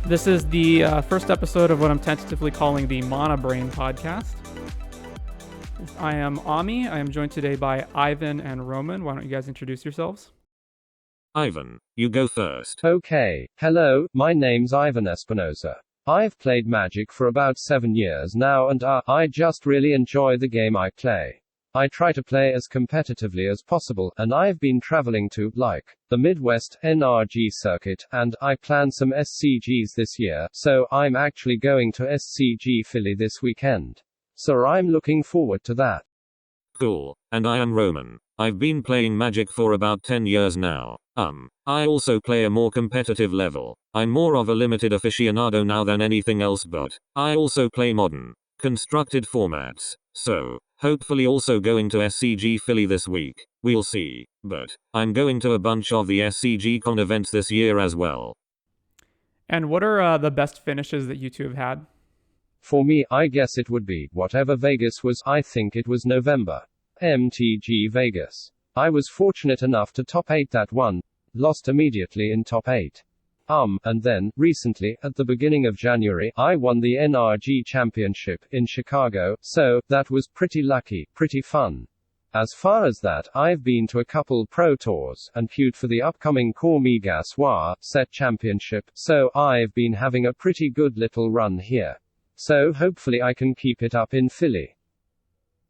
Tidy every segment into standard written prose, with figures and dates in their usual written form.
This is the first episode of what I'm tentatively calling the Mana Brain podcast. I am Ammi. I am joined today by Ivan and Roman. Why don't you guys introduce yourselves? Ivan, you go first. Okay, hello, my name's Ivan Espinosa. I've played Magic for about 7 years now and I just really enjoy the game I play. I try to play as competitively as possible, and I've been traveling to, the Midwest NRG circuit, and I plan some SCGs this year, so I'm actually going to SCG Philly this weekend. So I'm looking forward to that. Cool. And I am Roman. I've been playing Magic for about 10 years now. I also play a more competitive level. I'm more of a limited aficionado now than anything else, but I also play modern, constructed formats. So, hopefully also going to SCG Philly this week. We'll see. But I'm going to a bunch of the SCG Con events this year as well. And what are the best finishes that you two have had? For me, I guess it would be whatever Vegas was. I think it was November. MTG Vegas. I was fortunate enough to top 8 that one. Lost immediately in top 8. And then, recently, at the beginning of January, I won the NRG Championship in Chicago, so that was pretty lucky, pretty fun. As far as that, I've been to a couple pro tours, and queued for the upcoming Kamigawa set championship, so I've been having a pretty good little run here. So hopefully I can keep it up in Philly.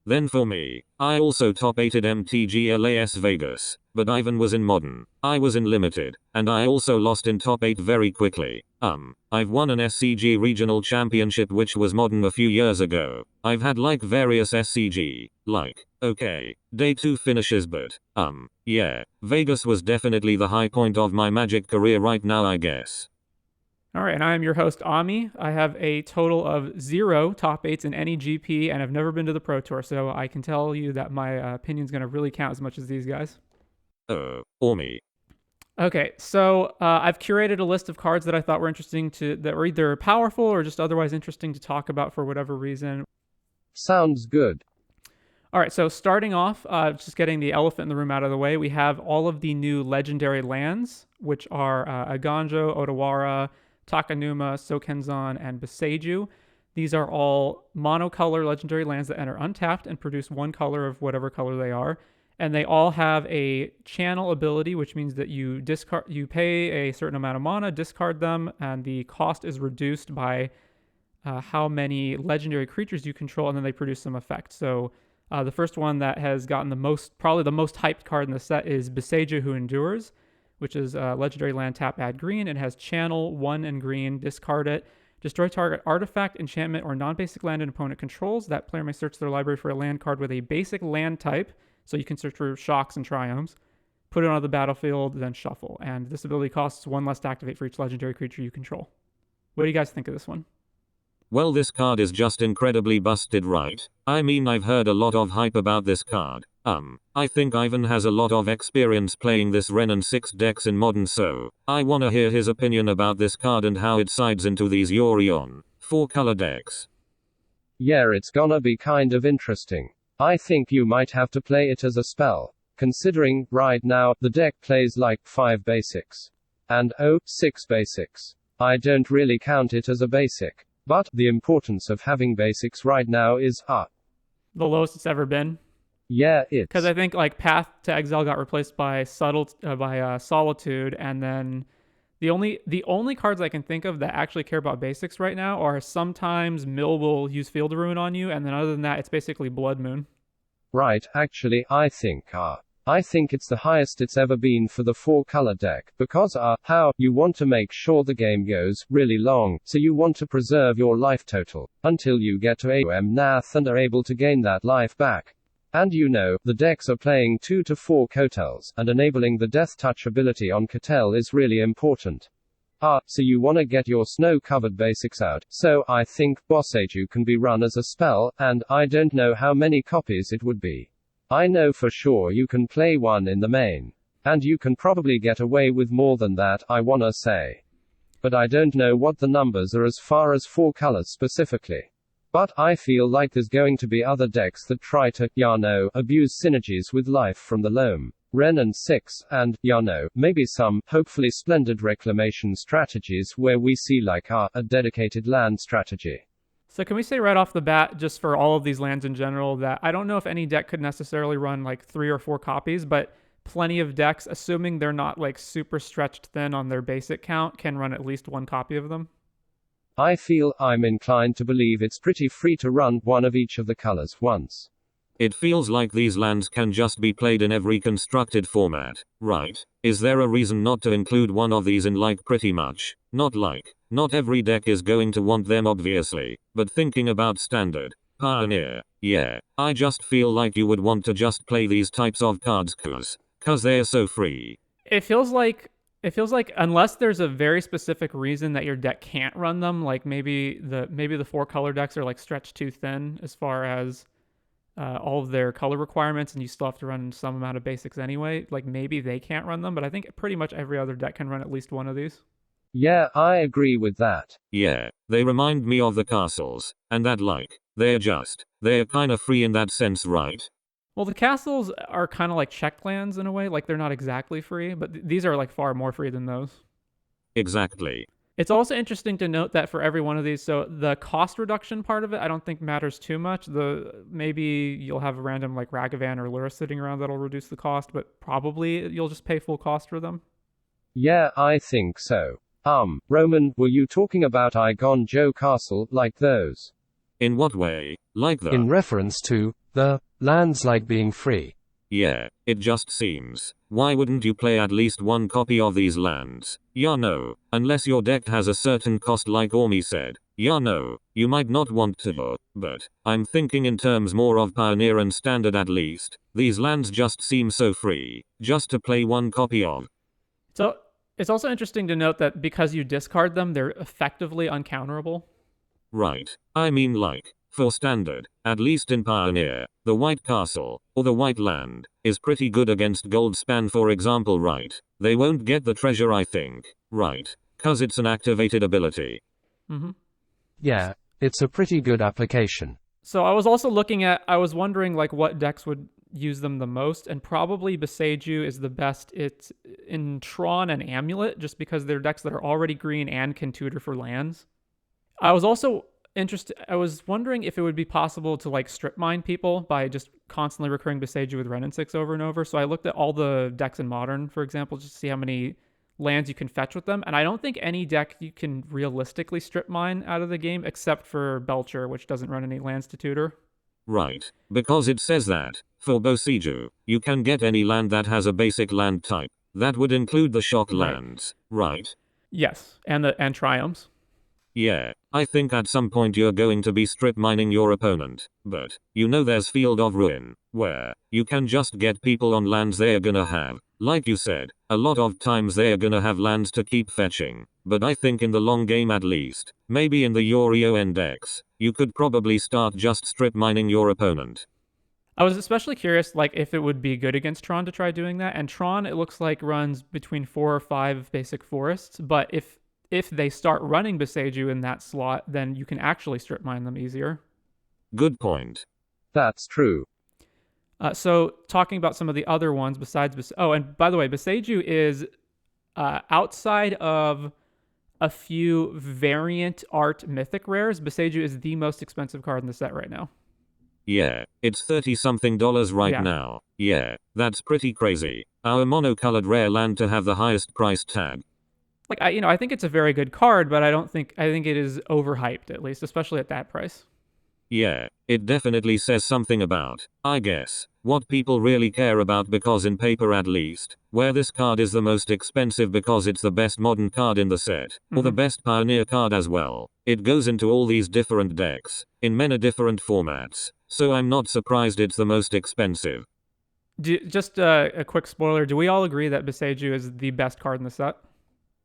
Then for me, I also top 8'd MTG LAS Vegas, but Ivan was in modern, I was in limited, and I also lost in top 8 very quickly. I've won an SCG regional championship which was modern a few years ago. I've had various SCG, day 2 finishes, but, yeah, Vegas was definitely the high point of my Magic career right now, I guess. Alright, and I am your host, Ammi. I have a total of 0 top 8s in any GP, and I've never been to the Pro Tour, so I can tell you that my opinion's going to really count as much as these guys. Or me. Okay, so I've curated a list of cards that I thought were interesting that were either powerful or just otherwise interesting to talk about for whatever reason. Sounds good. Alright, so starting off, just getting the elephant in the room out of the way, we have all of the new legendary lands, which are Eiganjo, Otawara, Takenuma, Sokenzan, and Boseiju. These are all monocolor legendary lands that enter untapped and produce one color of whatever color they are. And they all have a channel ability, which means that you pay a certain amount of mana, discard them, and the cost is reduced by how many legendary creatures you control, and then they produce some effect. So the first one that has gotten probably the most hyped card in the set is Boseiju Who Endures, which is a legendary land, tap, add green. It has channel 1 and green, discard it. Destroy target artifact, enchantment, or non-basic land an opponent controls. That player may search their library for a land card with a basic land type, so you can search for shocks and triomes. Put it on the battlefield, then shuffle. And this ability costs 1 less to activate for each legendary creature you control. What do you guys think of this one? Well, this card is just incredibly busted, right? I mean, I've heard a lot of hype about this card. I think Ivan has a lot of experience playing this Ren and 6 decks in modern, so I wanna hear his opinion about this card and how it sides into these Yorion 4-color decks. Yeah, it's gonna be kind of interesting. I think you might have to play it as a spell, considering, right now, the deck plays 5 basics. And 6 basics. I don't really count it as a basic. But, the importance of having basics right now is, the lowest it's ever been. Yeah, it's... Because I think, Path to Exile got replaced by Solitude, and then the only cards I can think of that actually care about basics right now are sometimes Mill will use Field of Ruin on you, and then other than that, it's basically Blood Moon. Right, actually, I think it's the highest it's ever been for the 4-color deck, because how you want to make sure the game goes really long, so you want to preserve your life total until you get to AOM Nath and are able to gain that life back. And the decks are playing 2 to 4 Kotels, and enabling the Death Touch ability on Kotel is really important. So you wanna get your snow-covered basics out, so I think Boseiju can be run as a spell, and I don't know how many copies it would be. I know for sure you can play one in the main. And you can probably get away with more than that, I wanna say. But I don't know what the numbers are as far as 4 colors specifically. But I feel like there's going to be other decks that try to, abuse synergies with life from the loam. Ren and 6, and, maybe some, hopefully splendid reclamation strategies where we see a dedicated land strategy. So can we say right off the bat, just for all of these lands in general, that I don't know if any deck could necessarily run like 3 or 4 copies, but plenty of decks, assuming they're not like super stretched thin on their basic count, can run at least 1 copy of them? I'm inclined to believe it's pretty free to run one of each of the colors once. It feels like these lands can just be played in every constructed format, right? Is there a reason not to include one of these in pretty much? Not every deck is going to want them obviously, but thinking about Standard, Pioneer, yeah, I just feel like you would want to just play these types of cards cause they're so free. It feels like unless there's a very specific reason that your deck can't run them, like maybe the 4 color decks are like stretched too thin as far as all of their color requirements, and you still have to run some amount of basics anyway, like maybe they can't run them, but I think pretty much every other deck can run at least one of these. Yeah, I agree with that. Yeah, they remind me of the castles, and that they're kinda free in that sense, right? Well, the castles are kind of like check lands in a way, like they're not exactly free, but these are like far more free than those. Exactly. It's also interesting to note that for every one of these, so the cost reduction part of it, I don't think matters too much. Maybe you'll have a random like Ragavan or Lura sitting around that'll reduce the cost, but probably you'll just pay full cost for them. Yeah, I think so. Roman, were you talking about Eiganjo Castle, like those? In what way? Like the... In reference to the lands like being free. Yeah, it just seems. Why wouldn't you play at least 1 copy of these lands? Unless your deck has a certain cost like Ormi said. You might not want to, but I'm thinking in terms more of Pioneer and Standard at least. These lands just seem so free, just to play 1 copy of. So it's also interesting to note that because you discard them, they're effectively uncounterable. Right. For Standard, at least in Pioneer, the White Castle, or the White Land, is pretty good against Goldspan for example, right? They won't get the treasure I think, right? Cause it's an activated ability. Mm-hmm. Yeah, it's a pretty good application. So I was wondering like what decks would use them the most, and probably Boseiju is the best. It's in Tron and Amulet, just because they're decks that are already green and can tutor for lands. I was also wondering if it would be possible to like strip mine people by just constantly recurring Boseiju with Ren and 6 over and over. So I looked at all the decks in Modern, for example, just to see how many lands you can fetch with them. And I don't think any deck you can realistically strip mine out of the game except for Belcher, which doesn't run any lands to tutor. Right, because it says that, for Boseiju, you can get any land that has a basic land type. That would include the shock lands, right? Yes, and Triumphs. Yeah, I think at some point you're going to be strip mining your opponent, but, there's Field of Ruin, where you can just get people on lands they're gonna have. Like you said, a lot of times they're gonna have lands to keep fetching, but I think in the long game at least, maybe in the Yorio decks, you could probably start just strip mining your opponent. I was especially curious like if it would be good against Tron to try doing that, and Tron it looks like runs between 4 or 5 basic forests, but if they start running Boseiju in that slot, then you can actually strip mine them easier. Good point. That's true. So talking about some of the other ones besides and by the way, Boseiju is outside of a few variant art mythic rares, Boseiju is the most expensive card in the set right now. Yeah, it's $30-something right now. Yeah, that's pretty crazy. Our monocolored rare land to have the highest price tag. Like I think it's a very good card, but I think it is overhyped, at least, especially at that price. Yeah, it definitely says something about, I guess, what people really care about, because in paper at least, where this card is the most expensive because it's the best modern card in the set, or the best Pioneer card as well. It goes into all these different decks, in many different formats, so I'm not surprised it's the most expensive. Just a quick spoiler, do we all agree that Boseiju is the best card in the set?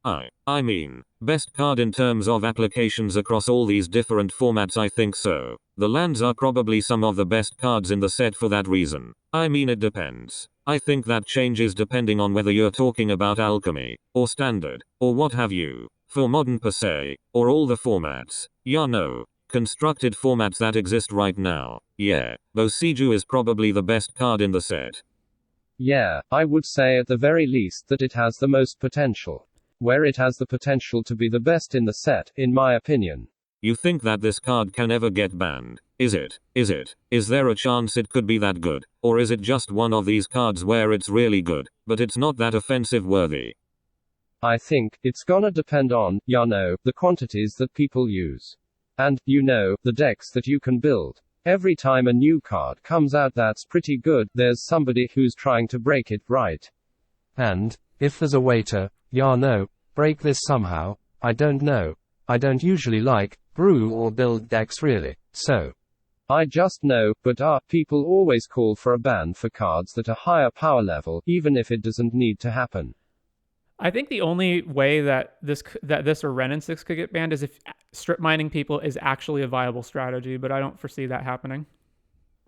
I mean, best card in terms of applications across all these different formats, I think so. The lands are probably some of the best cards in the set for that reason. I mean, it depends. I think that changes depending on whether you're talking about alchemy, or standard, or what have you. For modern per se, or all the formats. Constructed formats that exist right now. Yeah, Boseiju is probably the best card in the set. Yeah, I would say at the very least that it has the most potential. Where it has the potential to be the best in the set, in my opinion. You think that this card can ever get banned? Is it? Is there a chance it could be that good? Or is it just one of these cards where it's really good, but it's not that offensive worthy? I think it's gonna depend on, the quantities that people use. And, the decks that you can build. Every time a new card comes out that's pretty good, there's somebody who's trying to break it, right? And, if there's a way to, break this somehow, I don't know. I don't usually brew or build decks really, so. I just know, but people always call for a ban for cards that are higher power level, even if it doesn't need to happen. I think the only way that this or Ren and 6 could get banned is if strip mining people is actually a viable strategy, but I don't foresee that happening.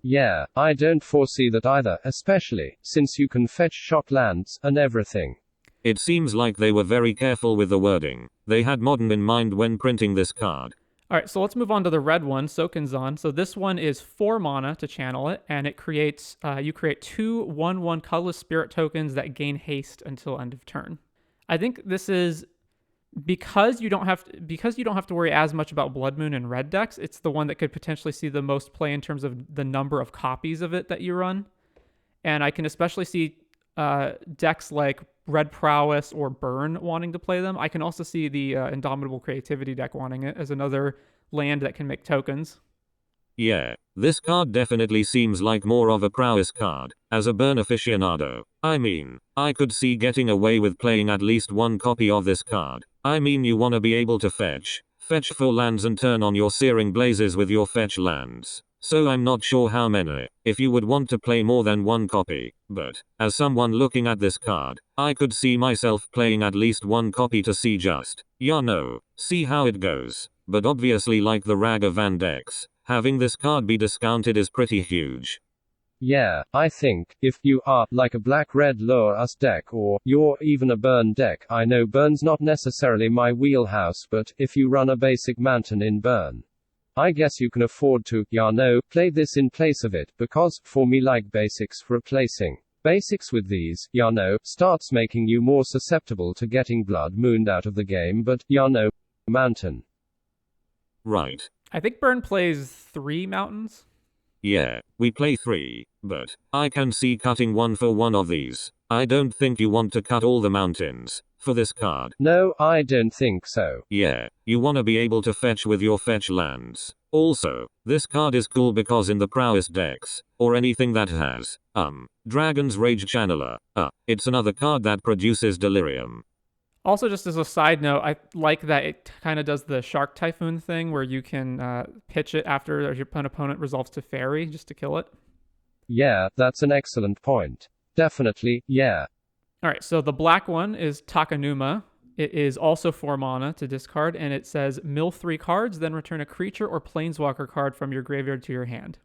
Yeah, I don't foresee that either, especially since you can fetch shot lands and everything. It seems like they were very careful with the wording. They had modern in mind when printing this card. Alright, so let's move on to the red one, Sokenzan. So this one is 4 mana to channel it, and it creates, you create 2 1/1 colorless spirit tokens that gain haste until end of turn. I think this is because you don't have to worry as much about Blood Moon and red decks. It's the one that could potentially see the most play in terms of the number of copies of it that you run. And I can especially see decks like Red Prowess or Burn wanting to play them. I can also see the Indomitable Creativity deck wanting it as another land that can make tokens. Yeah, this card definitely seems like more of a prowess card. As a burn aficionado, I mean, I could see getting away with playing at least one copy of this card. I mean, you wanna be able to fetch 4 lands and turn on your Searing Blazes with your fetch lands. So I'm not sure how many, if you would want to play more than one copy, but, as someone looking at this card, I could see myself playing at least one copy to see just, see how it goes. But obviously, like the Ragavan decks, having this card be discounted is pretty huge. Yeah, I think, if you are, like a black-red lure us deck or, you're even a burn deck, I know burn's not necessarily my wheelhouse, but, if you run a basic mountain in burn, I guess you can afford to, play this in place of it, because, for me, like basics, replacing basics with these, starts making you more susceptible to getting blood mooned out of the game, but, mountain. Right. I think Burn plays 3 mountains. Yeah, we play 3, but I can see cutting 1 for one of these. I don't think you want to cut all the mountains for this card. No, I don't think so. Yeah, you wanna be able to fetch with your fetch lands. Also, this card is cool because in the prowess decks, or anything that has, Dragon's Rage Channeler, it's another card that produces delirium. Also, just as a side note, I like that it kind of does the Shark Typhoon thing where you can pitch it after your opponent resolves to fairy just to kill it. Yeah, that's an excellent point. Definitely, yeah. Alright, so the black one is Takenuma. It is also 4 mana to discard, and it says mill 3 cards, then return a creature or planeswalker card from your graveyard to your hand.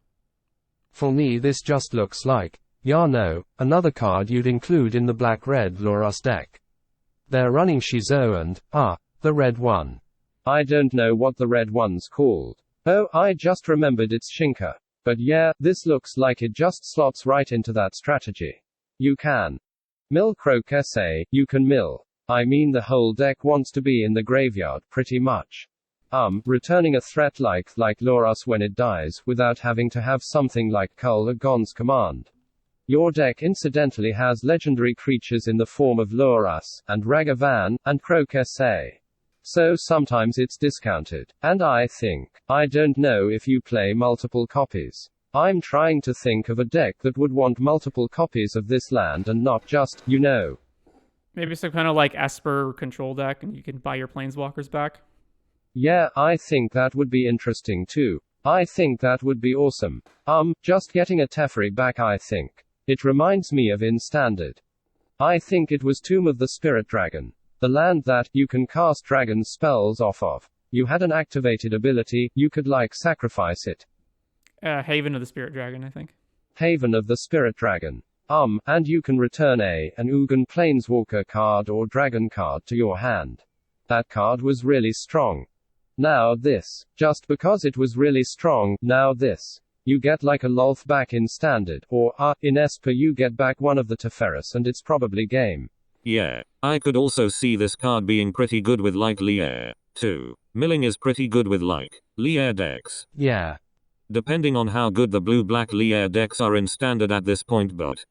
For me, this just looks like, another card you'd include in the black-red Lurus deck. They're running Shizo and, the red one. I don't know what the red one's called. Oh, I just remembered it's Shinka. But yeah, this looks like it just slots right into that strategy. You can mill Crocus, you can mill. I mean, the whole deck wants to be in the graveyard, pretty much. Returning a threat like Lurus when it dies, without having to have something like Kull Agon's command. Your deck incidentally has legendary creatures in the form of Lurus, and Ragavan, and Crocus. So sometimes it's discounted. And I don't know if you play multiple copies. I'm trying to think of a deck that would want multiple copies of this land and not just, Maybe some kind of like Esper control deck and you can buy your planeswalkers back. Yeah, I think that would be interesting too. I think that would be awesome. Just getting a Teferi back, I think. It reminds me of in Standard. I think it was Tomb of the Spirit Dragon. The land that you can cast dragon spells off of. You had an activated ability, you could sacrifice it. Haven of the Spirit Dragon, I think. Haven of the Spirit Dragon. And you can return an Ugin Planeswalker card or Dragon card to your hand. That card was really strong. Now this. Just because it was really strong, now this. You get like a Lolth back in Standard, or, in Esper you get back one of the Teferis and it's probably game. Yeah, I could also see this card being pretty good with like Lier, too. Milling is pretty good with like Lier decks. Yeah. Depending on how good the blue-black Lier decks are in Standard at this point, but,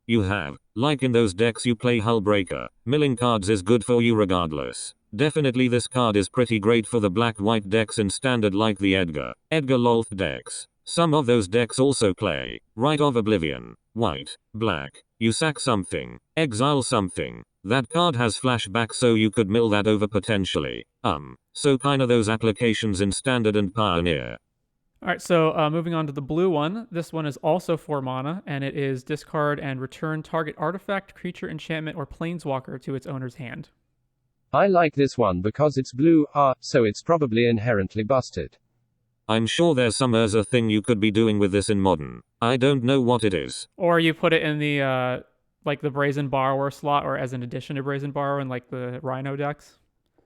you have, like in those decks you play Hullbreaker, milling cards is good for you regardless. Definitely this card is pretty great for the black-white decks in Standard like the Edgar Lolth decks. Some of those decks also play Rite of Oblivion, white, black, you sack something, exile something. That card has flashback so you could mill that over potentially. So kinda those applications in Standard and Pioneer. Alright, so moving on to the blue one. This one is also 4 mana, and it is discard and return target artifact, creature, enchantment, or planeswalker to its owner's hand. I like this one because it's blue, so it's probably inherently busted. I'm sure there's some Urza thing you could be doing with this in Modern. I don't know what it is. Or you put it in the, like the Brazen Borrower slot, or as an addition to Brazen Borrower in like the Rhino decks.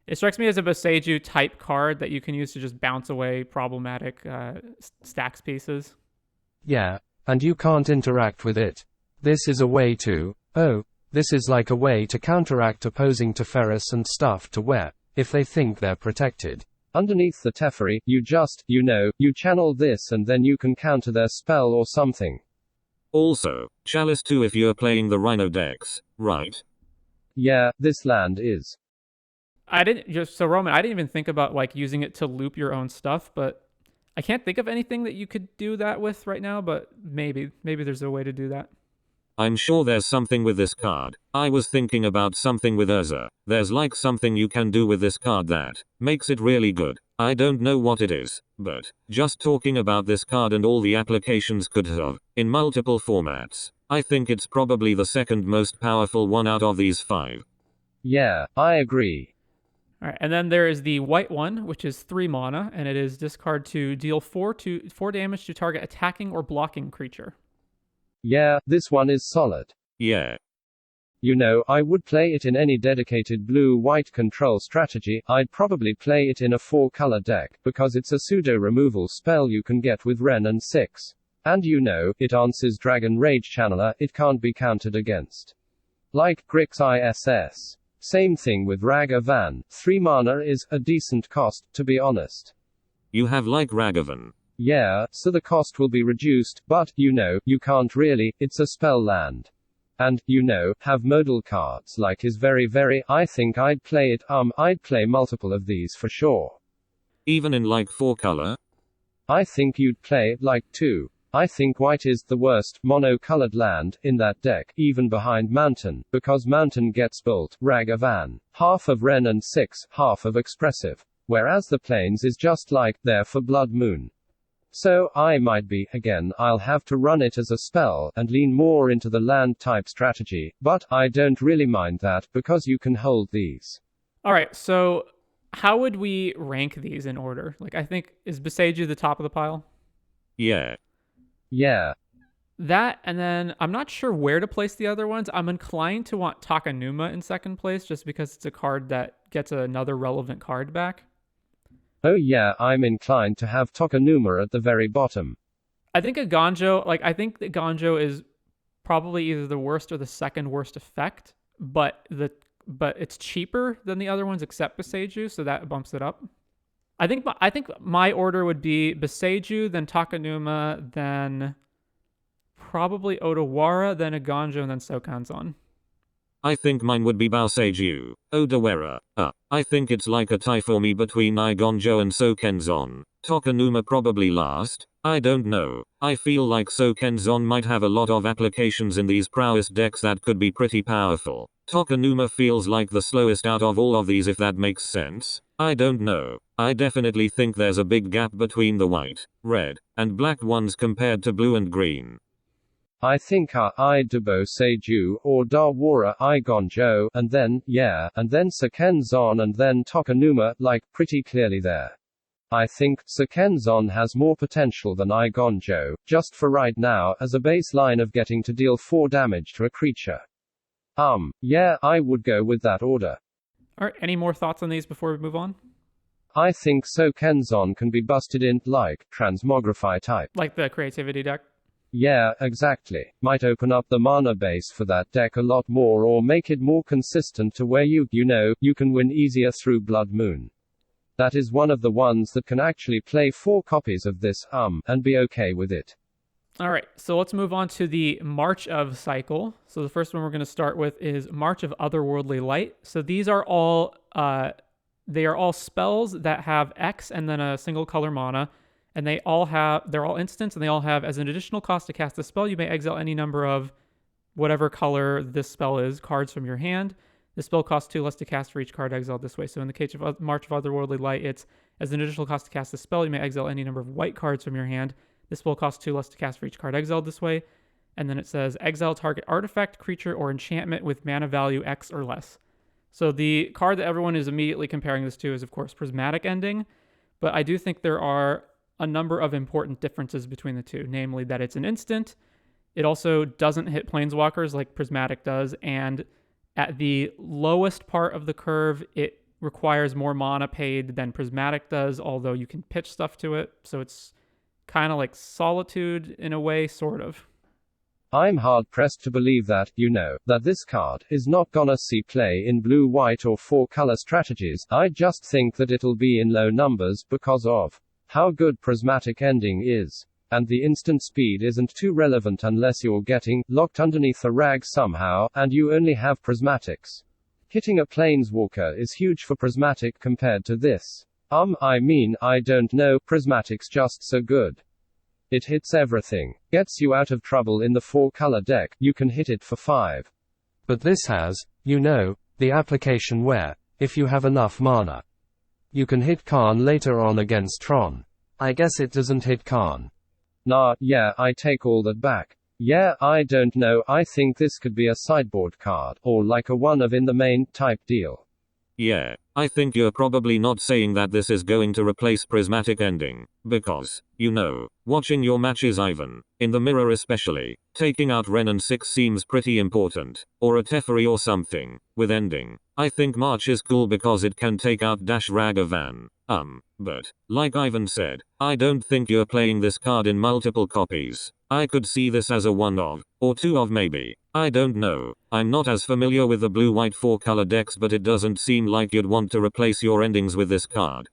It strikes me as a Boseiju type card that you can use to just bounce away problematic stacks pieces. Yeah, and you can't interact with it. This is a way to, this is like a way to counteract opposing Teferis and stuff to wear, if they think they're protected. Underneath the Teferi, you just, you channel this and then you can counter their spell or something. Also, Chalice too if you're playing the Rhino decks, right? Yeah, this land is. Roman, I didn't even think about like using it to loop your own stuff, but I can't think of anything that you could do that with right now, but maybe there's a way to do that. I'm sure there's something with this card. I was thinking about something with Urza. There's like something you can do with this card that makes it really good. I don't know what it is, but just talking about this card and all the applications could have, in multiple formats, I think it's probably the second most powerful one out of these 5. Yeah, I agree. Alright, and then there is the white one, which is 3 mana, and it is discard to deal 4 damage to target attacking or blocking creature. Yeah, this one is solid. Yeah. I would play it in any dedicated blue-white control strategy. I'd probably play it in a 4-color deck, because it's a pseudo-removal spell you can get with Ren and 6. And it answers Dragon Rage Channeler, it can't be countered against. Like Grix ISS. Same thing with Ragavan. 3 mana is a decent cost, to be honest. You have like Ragavan. Yeah, so the cost will be reduced, but, you can't really, it's a spell land. And, have modal cards like is very, I think I'd play it, I'd play multiple of these for sure. Even in like 4-color? I think you'd play, like 2. I think white is the worst, mono-colored land, in that deck, even behind Mountain, because Mountain gets Bolt, Ragavan, half of Ren and 6, half of Expressive. Whereas the Plains is just like, there for Blood Moon. So, I might be, again, I'll have to run it as a spell, and lean more into the land-type strategy, but, I don't really mind that, because you can hold these. Alright, so, how would we rank these in order? Like, I think, is Boseiju the top of the pile? Yeah. Yeah. That, and then, I'm not sure where to place the other ones. I'm inclined to want Takenuma in second place, just because it's a card that gets another relevant card back. Oh yeah, I'm inclined to have Takenuma at the very bottom. I think Eiganjo is probably either the worst or the second worst effect, but it's cheaper than the other ones except Boseiju, so that bumps it up. I think my order would be Boseiju, then Takenuma, then probably Otawara, then Eiganjo, and then Sokenzan. I think mine would be Boseiju, Otawara. I think it's like a tie for me between Eiganjo and Sokenzan. Takenuma probably last. I don't know. I feel like Sokenzan might have a lot of applications in these prowess decks that could be pretty powerful. Takenuma feels like the slowest out of all of these, if that makes sense. I don't know. I definitely think there's a big gap between the white, red, and black ones compared to blue and green. I think I'd do Boseiju, or Otawara Eiganjo, and then Sokenzan and then Takenuma, like, pretty clearly there. I think Sokenzan has more potential than Eiganjo, just for right now, as a baseline of getting to deal 4 damage to a creature. Yeah, I would go with that order. Alright, any more thoughts on these before we move on? I think Sokenzan can be busted in, like, Transmogrify type. Like the creativity deck. Yeah, exactly. Might open up the mana base for that deck a lot more or make it more consistent to where you can win easier through Blood Moon. That is one of the ones that can actually play 4 copies of this, and be okay with it. All right, so let's move on to the March of cycle. So the first one we're going to start with is March of Otherworldly Light. So these are all they are all spells that have X and then a single color mana, and they're all instants, and they all have, as an additional cost to cast the spell, you may exile any number of whatever color this spell is, cards from your hand. The spell costs 2 less to cast for each card exiled this way. So in the case of March of Otherworldly Light, it's, as an additional cost to cast the spell, you may exile any number of white cards from your hand. This spell costs 2 less to cast for each card exiled this way. And then it says, exile target artifact, creature, or enchantment with mana value X or less. So the card that everyone is immediately comparing this to is, of course, Prismatic Ending. But I do think there are a number of important differences between the two, namely that it's an instant. It also doesn't hit planeswalkers like Prismatic does, and at the lowest part of the curve, it requires more mana paid than Prismatic does, although you can pitch stuff to it. So it's kind of like Solitude in a way, sort of. I'm hard-pressed to believe that, that this card is not gonna see play in blue, white, or 4-color strategies. I just think that it'll be in low numbers because of how good Prismatic Ending is. And the instant speed isn't too relevant unless you're getting locked underneath a rag somehow, and you only have Prismatics. Hitting a Planeswalker is huge for Prismatic compared to this. I don't know, Prismatic's just so good. It hits everything. Gets you out of trouble in the 4-color deck, you can hit it for 5. But this has, the application where, if you have enough mana, you can hit Karn later on against Tron. I guess it doesn't hit Karn. Nah, yeah, I take all that back. Yeah, I don't know, I think this could be a sideboard card, or like a one of in the main type deal. Yeah, I think you're probably not saying that this is going to replace Prismatic Ending, because, watching your matches Ivan, in the mirror especially, taking out Ren and 6 seems pretty important, or a Teferi or something, with Ending. I think March is cool because it can take out Ragavan. But, like Ivan said, I don't think you're playing this card in multiple copies. I could see this as a one of, or two of maybe. I don't know. I'm not as familiar with the blue-white 4-color decks, but it doesn't seem like you'd want to replace your endings with this card.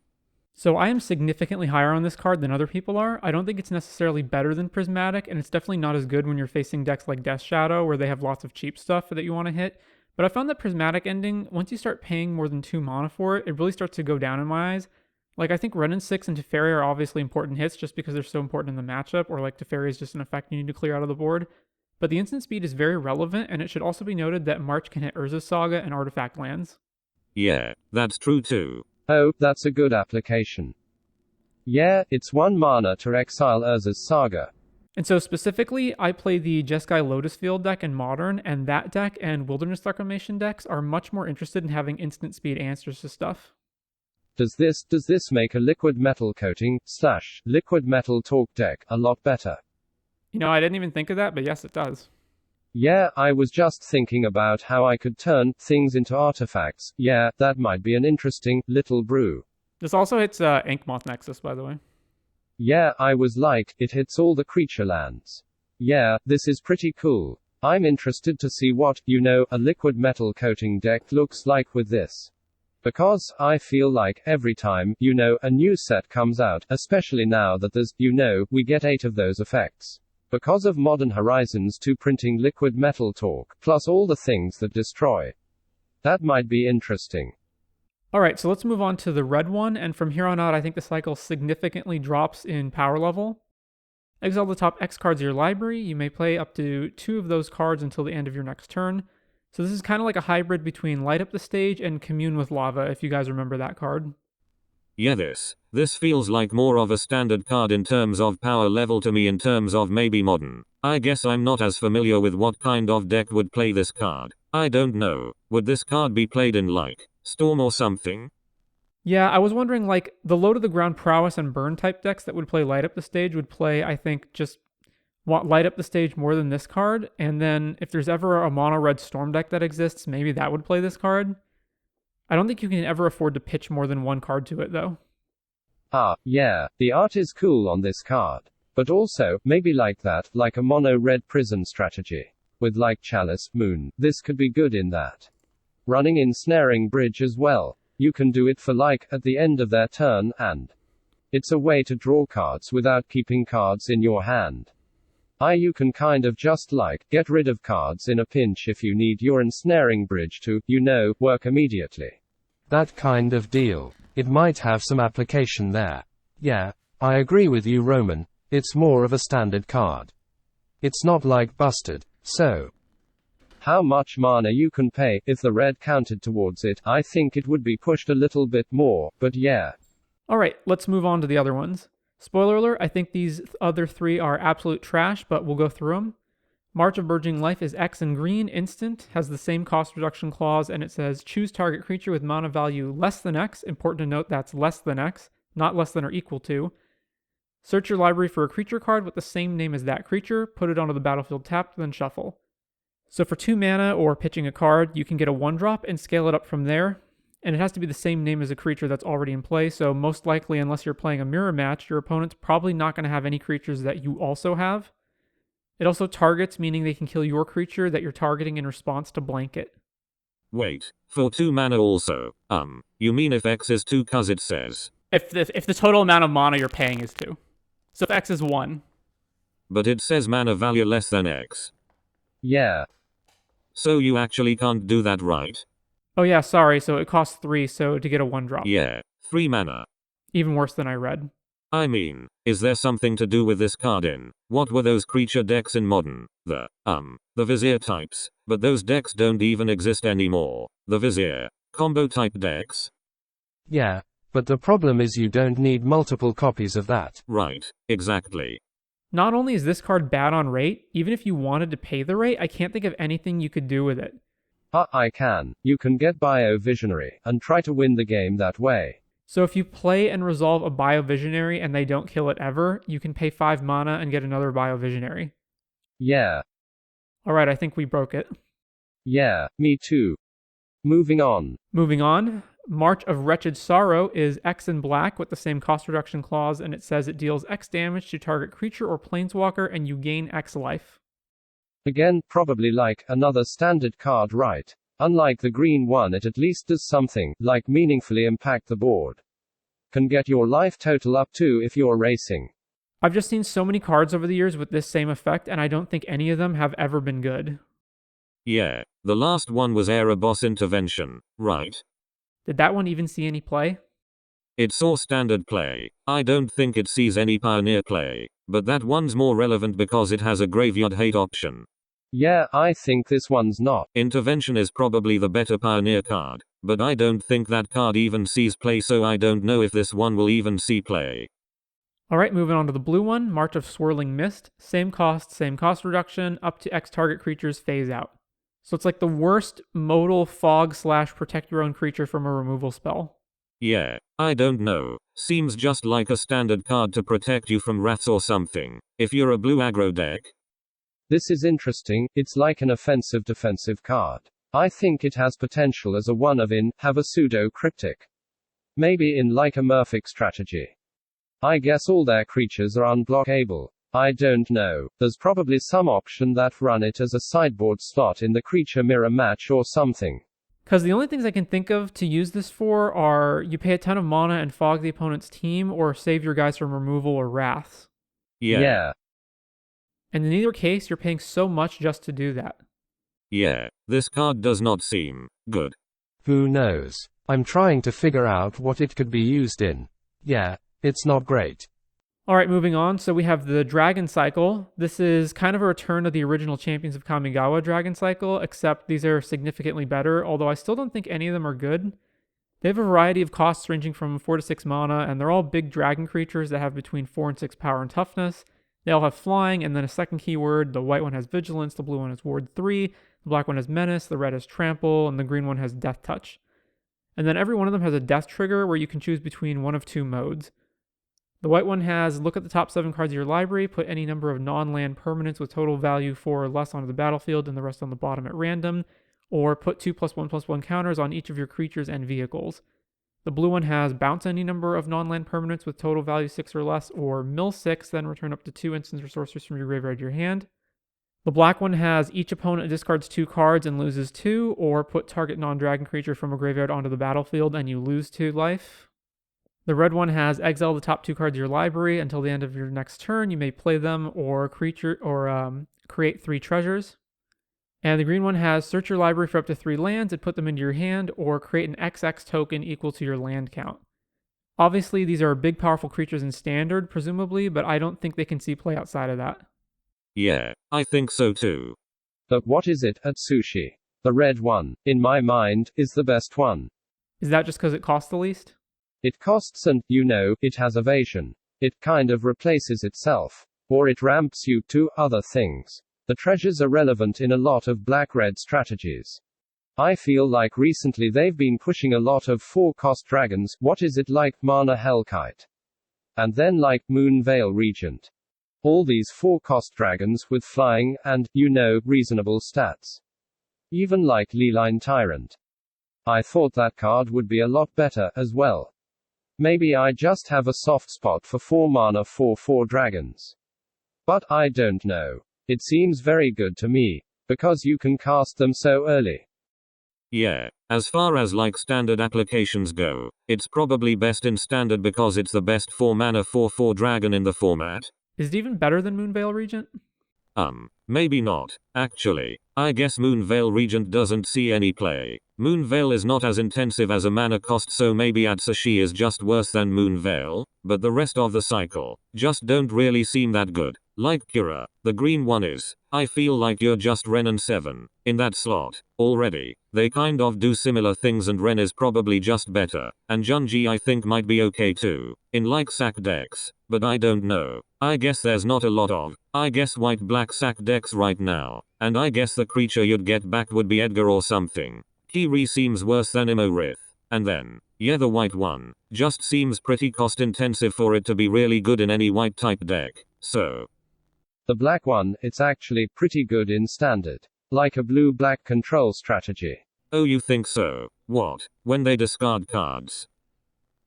So I am significantly higher on this card than other people are. I don't think it's necessarily better than Prismatic, and it's definitely not as good when you're facing decks like Death Shadow, where they have lots of cheap stuff that you want to hit. But I found that Prismatic Ending, once you start paying more than 2 mana for it, it really starts to go down in my eyes. Like, I think Ren and 6 and Teferi are obviously important hits just because they're so important in the matchup, or like Teferi is just an effect you need to clear out of the board. But the instant speed is very relevant, and it should also be noted that March can hit Urza's Saga and artifact lands. Yeah, that's true too. Oh, that's a good application. Yeah, it's 1 mana to exile Urza's Saga. And so specifically, I play the Jeskai Lotus Field deck in Modern, and that deck and Wilderness Reclamation decks are much more interested in having instant speed answers to stuff. Does this make a liquid metal coating / liquid metal talk deck a lot better? I didn't even think of that, but yes, it does. Yeah, I was just thinking about how I could turn things into artifacts. Yeah, that might be an interesting little brew. This also hits Inkmoth Nexus, by the way. Yeah, I was like, it hits all the creature lands. Yeah, this is pretty cool. I'm interested to see what, a liquid metal coating deck looks like with this. Because, I feel like, every time, a new set comes out, especially now that there's, we get 8 of those effects. Because of Modern Horizons 2 printing liquid metal talk, plus all the things that destroy. That might be interesting. Alright, so let's move on to the red one, and from here on out I think the cycle significantly drops in power level. Exile the top X cards of your library. You may play up to 2 of those cards until the end of your next turn. So this is kind of like a hybrid between Light Up the Stage and Commune with Lava, if you guys remember that card. Yeah, this feels like more of a standard card in terms of power level to me in terms of maybe Modern. I guess I'm not as familiar with what kind of deck would play this card. I don't know. Would this card be played in like Storm or something? Yeah, I was wondering, like, the low to the ground prowess and burn type decks that would play Light Up the Stage would play, I think, just want Light Up the Stage more than this card, and then if there's ever a mono red storm deck that exists, maybe that would play this card. I don't think you can ever afford to pitch more than 1 card to it, though. Yeah, the art is cool on this card. But also, maybe like that, like a mono-red prison strategy. With like Chalice, Moon, this could be good in that. Running Ensnaring Bridge as well. You can do it for like, at the end of their turn, and it's a way to draw cards without keeping cards in your hand. You can kind of just like, get rid of cards in a pinch if you need your Ensnaring Bridge to, work immediately. That kind of deal. It might have some application there. Yeah, I agree with you, Roman. It's more of a standard card. It's not like Busted, so. How much mana you can pay, if the red counted towards it, I think it would be pushed a little bit more, but yeah. Alright, let's move on to the other ones. Spoiler alert, I think these other three are absolute trash, but we'll go through them. March of Burgeoning Life is X in green, instant, has the same cost reduction clause, and it says choose target creature with mana value less than X. Important to note that's less than X, not less than or equal to. Search your library for a creature card with the same name as that creature, put it onto the battlefield tapped, then shuffle. So for 2 mana or pitching a card, you can get a 1-drop and scale it up from there. And it has to be the same name as a creature that's already in play, so most likely, unless you're playing a mirror match, your opponent's probably not going to have any creatures that you also have. It also targets, meaning they can kill your creature that you're targeting in response to blanket. Wait, for 2 mana also, you mean if X is 2 cause it says? If the total amount of mana you're paying is 2. So if X is 1. But it says mana value less than X. Yeah. So you actually can't do that, right? Oh yeah, sorry, so it costs 3, so to get a 1-drop. Yeah, 3 mana. Even worse than I read. I mean, is there something to do with this card in? What were those creature decks in Modern? The Vizier types. But those decks don't even exist anymore. The Vizier combo type decks? Yeah, but the problem is you don't need multiple copies of that. Right, exactly. Not only is this card bad on rate, even if you wanted to pay the rate, I can't think of anything you could do with it. I can. You can get Bio Visionary, and try to win the game that way. So if you play and resolve a Bio Visionary and they don't kill it ever, you can pay 5 mana and get another Bio Visionary. Yeah. Alright, I think we broke it. Yeah, me too. Moving on. March of Wretched Sorrow is X in black with the same cost reduction clause, and it says it deals X damage to target creature or planeswalker and you gain X life. Again, probably like another standard card, right? Unlike the green one, it at least does something, like meaningfully impact the board. Can get your life total up too if you're racing. I've just seen so many cards over the years with this same effect, and I don't think any of them have ever been good. Yeah, the last one was Era Boss Intervention, right? Did that one even see any play? It saw standard play. I don't think it sees any Pioneer play, but that one's more relevant because it has a graveyard hate option. Yeah, I think this one's not. Intervention is probably the better Pioneer card, but I don't think that card even sees play, so I don't know if this one will even see play. Alright, moving on to the blue one, March of Swirling Mist. Same cost reduction, up to X target creatures phase out. So it's like the worst modal fog/protect your own creature from a removal spell. Yeah, I don't know. Seems just like a standard card to protect you from wraths or something, if you're a blue aggro deck. This is interesting, it's like an offensive-defensive card. I think it has potential as a one-of in, have a pseudo-cryptic. Maybe in like a Murphic strategy. I guess all their creatures are unblockable. I don't know. There's probably some option that run it as a sideboard slot in the creature mirror match or something. Because the only things I can think of to use this for are you pay a ton of mana and fog the opponent's team, or save your guys from removal or wraths. Yeah. And in either case, you're paying so much just to do that. Yeah, this card does not seem good. Who knows? I'm trying to figure out what it could be used in. Yeah, it's not great. Alright, moving on. So we have the Dragon Cycle. This is kind of a return of the original Champions of Kamigawa Dragon Cycle, except these are significantly better, although I still don't think any of them are good. They have a variety of costs ranging from 4 to 6 mana, and they're all big dragon creatures that have between 4 and 6 power and toughness. They all have flying, and then a second keyword. The white one has Vigilance, the blue one has Ward 3, the black one has Menace, the red has Trample, and the green one has Death Touch. And then every one of them has a death trigger where you can choose between one of 2 modes. The white one has look at the top 7 cards of your library, put any number of non-land permanents with total value 4 or less onto the battlefield and the rest on the bottom at random, or put 2+1/+1 counters on each of your creatures and vehicles. The blue one has bounce any number of non-land permanents with total value 6 or less, or mill 6, then return up to 2 instants or sorceries from your graveyard to your hand. The black one has each opponent discards 2 cards and loses 2, or put target non-dragon creature from a graveyard onto the battlefield and you lose 2 life. The red one has exile the top 2 cards of your library until the end of your next turn. You may play them or create 3 treasures. And the green one has search your library for up to 3 lands and put them into your hand, or create an XX token equal to your land count. Obviously, these are big, powerful creatures in Standard, presumably, but I don't think they can see play outside of that. Yeah, I think so too. But what is it at Sushi? The red one, in my mind, is the best one. Is that just because it costs the least? It costs and, it has evasion. It kind of replaces itself. Or it ramps you to other things. The treasures are relevant in a lot of black-red strategies. I feel like recently they've been pushing a lot of 4-cost dragons, what is it like Mana Hellkite? And then like Moonveil Regent. All these 4-cost dragons with flying and, reasonable stats. Even like Leeline Tyrant. I thought that card would be a lot better, as well. Maybe I just have a soft spot for 4 mana 4/4 dragons. But I don't know. It seems very good to me. Because you can cast them so early. Yeah, as far as like standard applications go, it's probably best in standard because it's the best 4 mana 4/4 dragon in the format. Is it even better than Moonveil Regent? Maybe not, actually. I guess Moonveil Regent doesn't see any play. Moonveil is not as intensive as a mana cost, so maybe Atsushi is just worse than Moonveil, but the rest of the cycle just don't really seem that good. Like Kira, the green one is. I feel like you're just Ren and 7 in that slot already. They kind of do similar things and Ren is probably just better, and Junji I think might be okay too, in like sack decks, but I don't know. I guess there's not a lot of, white-black sack decks right now, and I guess the creature you'd get back would be Edgar or something. Kiri seems worse than Imorith, and then, yeah, the white one just seems pretty cost intensive for it to be really good in any white type deck, so. The black one, it's actually pretty good in standard. Like a blue-black control strategy. Oh, you think so? What? When they discard cards?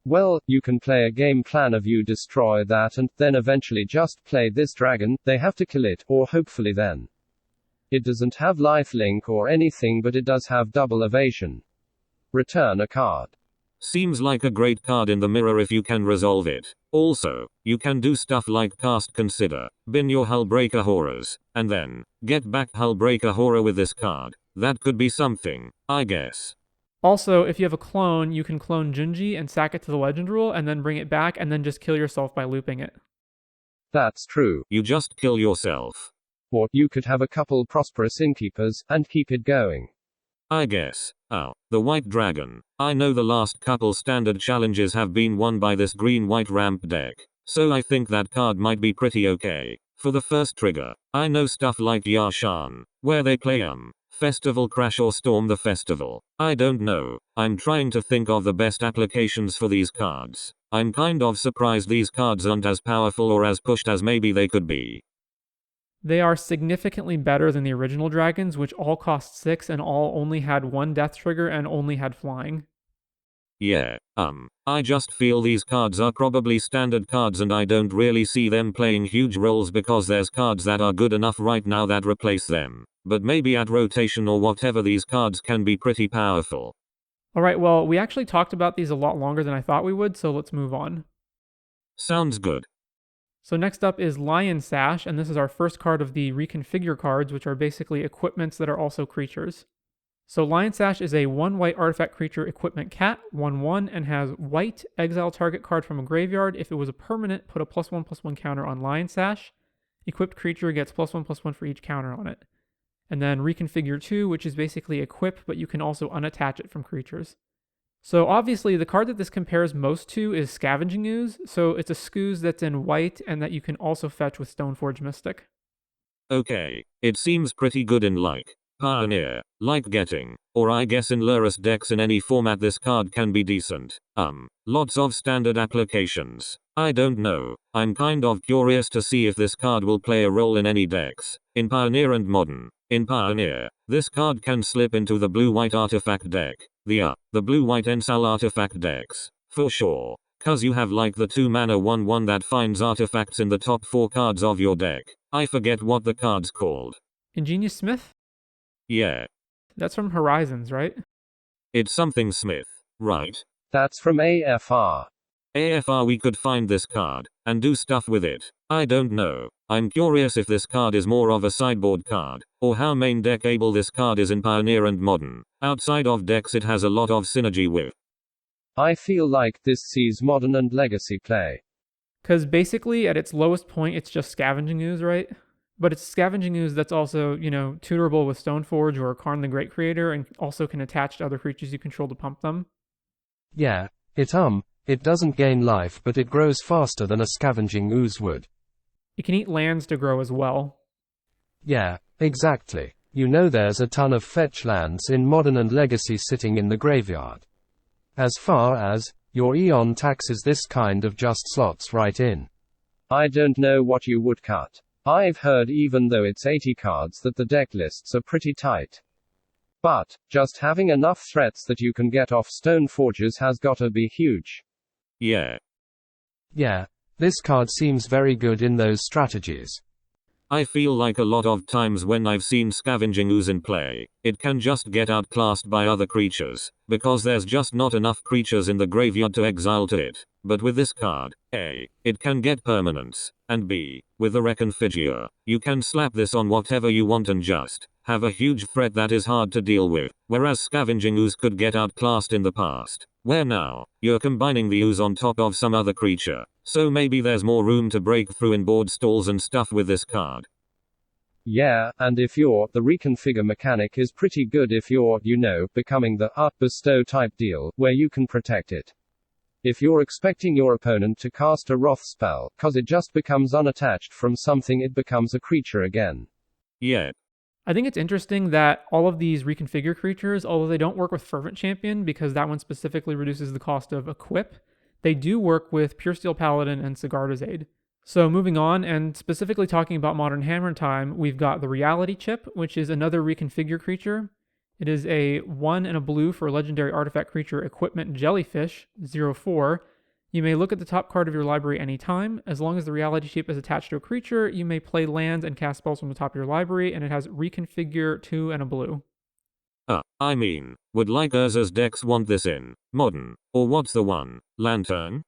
Well, you can play a game plan of you destroy that and then eventually just play this dragon, they have to kill it, or hopefully then. It doesn't have lifelink or anything, but it does have double evasion. Return a card. Seems like a great card in the mirror if you can resolve it. Also, you can do stuff like cast Consider, bin your Hullbreaker Horrors, and then get back Hullbreaker Horror with this card. That could be something, I guess. Also, if you have a clone, you can clone Junji and sack it to the legend rule and then bring it back and then just kill yourself by looping it. That's true. You just kill yourself. Or, you could have a couple prosperous innkeepers and keep it going. I guess. Oh, the white dragon. I know the last couple standard challenges have been won by this green-white ramp deck, so I think that card might be pretty okay. For the first trigger, I know stuff like Yashan, where they play Festival Crash or Storm the Festival. I don't know. I'm trying to think of the best applications for these cards. I'm kind of surprised these cards aren't as powerful or as pushed as maybe they could be. They are significantly better than the original dragons, which all cost 6 and all only had 1 death trigger and only had flying. Yeah, I just feel these cards are probably standard cards and I don't really see them playing huge roles because there's cards that are good enough right now that replace them. But maybe at rotation or whatever these cards can be pretty powerful. Alright, well, we actually talked about these a lot longer than I thought we would, so let's move on. Sounds good. So next up is Lion Sash, and this is our first card of the reconfigure cards, which are basically equipments that are also creatures. So Lion Sash is a 1 white artifact creature equipment cat, 1/1, and has white, exile target card from a graveyard. If it was a permanent, put a +1/+1 counter on Lion Sash. Equipped creature gets +1/+1 for each counter on it. And then reconfigure 2, which is basically equip, but you can also unattach it from creatures. So obviously the card that this compares most to is Scavenging Ooze, so it's a Scooze that's in white and that you can also fetch with Stoneforge Mystic. Okay, it seems pretty good in like Pioneer, like getting, or I guess in Lurrus decks in any format this card can be decent. Lots of standard applications. I don't know. I'm kind of curious to see if this card will play a role in any decks. In Pioneer and Modern. In Pioneer, this card can slip into the blue-white artifact deck. The blue-white Ensal artifact decks. For sure. Cause you have like the 2-mana 1/1 that finds artifacts in the top 4 cards of your deck. I forget what the card's called. Ingenious Smith? Yeah. That's from Horizons, right? It's something Smith, right? That's from AFR. AFR we could find this card, and do stuff with it. I don't know. I'm curious if this card is more of a sideboard card, or how main deck able this card is in Pioneer and Modern. Outside of decks it has a lot of synergy with. I feel like this sees Modern and Legacy play. Because basically, at its lowest point, it's just Scavenging Ooze, right? But it's Scavenging Ooze that's also, tutorable with Stoneforge or Karn the Great Creator, and also can attach to other creatures you control to pump them. Yeah, it doesn't gain life, but it grows faster than a Scavenging Ooze would. It can eat lands to grow as well. Yeah, exactly. There's a ton of fetch lands in Modern and Legacy sitting in the graveyard. As far as, your Eon taxes this kind of just slots right in. I don't know what you would cut. I've heard even though it's 80 cards that the deck lists are pretty tight. But, just having enough threats that you can get off Stoneforges has gotta be huge. Yeah. Yeah, this card seems very good in those strategies. I feel like a lot of times when I've seen Scavenging Ooze in play, it can just get outclassed by other creatures, because there's just not enough creatures in the graveyard to exile to it. But with this card, A, it can get permanence, and B, with the Reconfigure, you can slap this on whatever you want and just have a huge threat that is hard to deal with, whereas Scavenging Ooze could get outclassed in the past, where now, you're combining the ooze on top of some other creature, so maybe there's more room to break through in board stalls and stuff with this card. Yeah, and the reconfigure mechanic is pretty good if you're, becoming the bestow type deal, where you can protect it. If you're expecting your opponent to cast a Wrath spell, cause it just becomes unattached from something, it becomes a creature again. Yeah. I think it's interesting that all of these reconfigure creatures, although they don't work with Fervent Champion because that one specifically reduces the cost of equip, they do work with Pure Steel Paladin and Sigarda's Aid. So moving on, and specifically talking about Modern Hammer Time, we've got the Reality Chip, which is another reconfigure creature. It is a 1 and a blue for legendary artifact creature Equipment Jellyfish, 0/4. You may look at the top card of your library anytime. As long as the Reality Chip is attached to a creature, you may play lands and cast spells from the top of your library, and it has reconfigure 2 and a blue. Would like Urza's decks want this in Modern? Or what's the one? Lantern?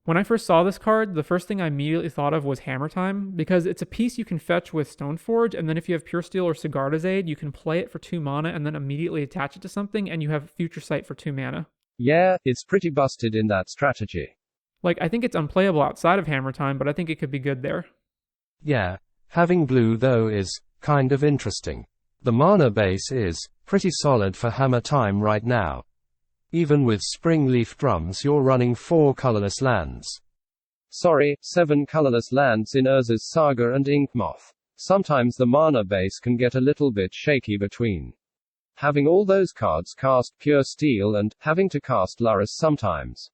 When I first saw this card, the first thing I immediately thought of was Hammer Time, because it's a piece you can fetch with Stoneforge, and then if you have Pure Steel or Sigarda's Aid, you can play it for 2 mana and then immediately attach it to something, and you have Future Sight for 2 mana. Yeah, it's pretty busted in that strategy. I think it's unplayable outside of Hammer Time, but I think it could be good there. Yeah, having blue though is kind of interesting. The mana base is pretty solid for Hammer Time right now. Even with Springleaf Drums you're running 4 colorless lands. Sorry, 7 colorless lands in Urza's Saga and Inkmoth. Sometimes the mana base can get a little bit shaky between having all those cards cast Pure Steel and having to cast Lurrus sometimes.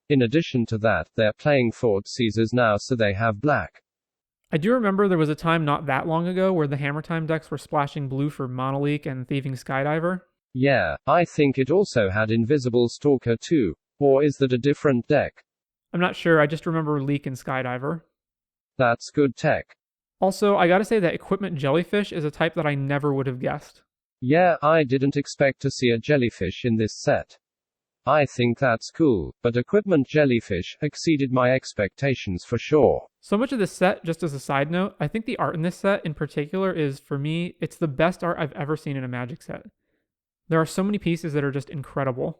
In addition to that, they're playing Thought Seizers now, so they have black. I do remember there was a time not that long ago where the Hammer Time decks were splashing blue for Monoleak and Thieving Skydiver. Yeah, I think it also had Invisible Stalker too. Or is that a different deck? I'm not sure, I just remember Leak and Skydiver. That's good tech. Also, I gotta say that Equipment Jellyfish is a type that I never would have guessed. Yeah, I didn't expect to see a jellyfish in this set. I think that's cool, but Equipment Jellyfish exceeded my expectations for sure. So much of this set, just as a side note, I think the art in this set in particular is, for me, it's the best art I've ever seen in a Magic set. There are so many pieces that are just incredible.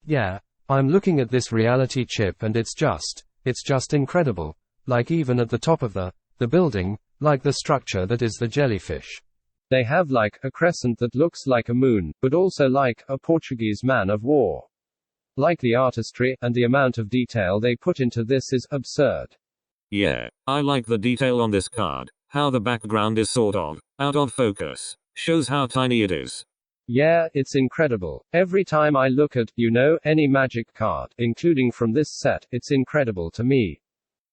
Yeah, I'm looking at this Reality Chip and it's just incredible. Like even at the top of the building, like the structure that is the jellyfish. They have like a crescent that looks like a moon, but also like a Portuguese man of war. Like the artistry and the amount of detail they put into this is absurd. Yeah, I like the detail on this card. How the background is sort of out of focus. Shows how tiny it is. Yeah, it's incredible. Every time I look at, any Magic card, including from this set, it's incredible to me.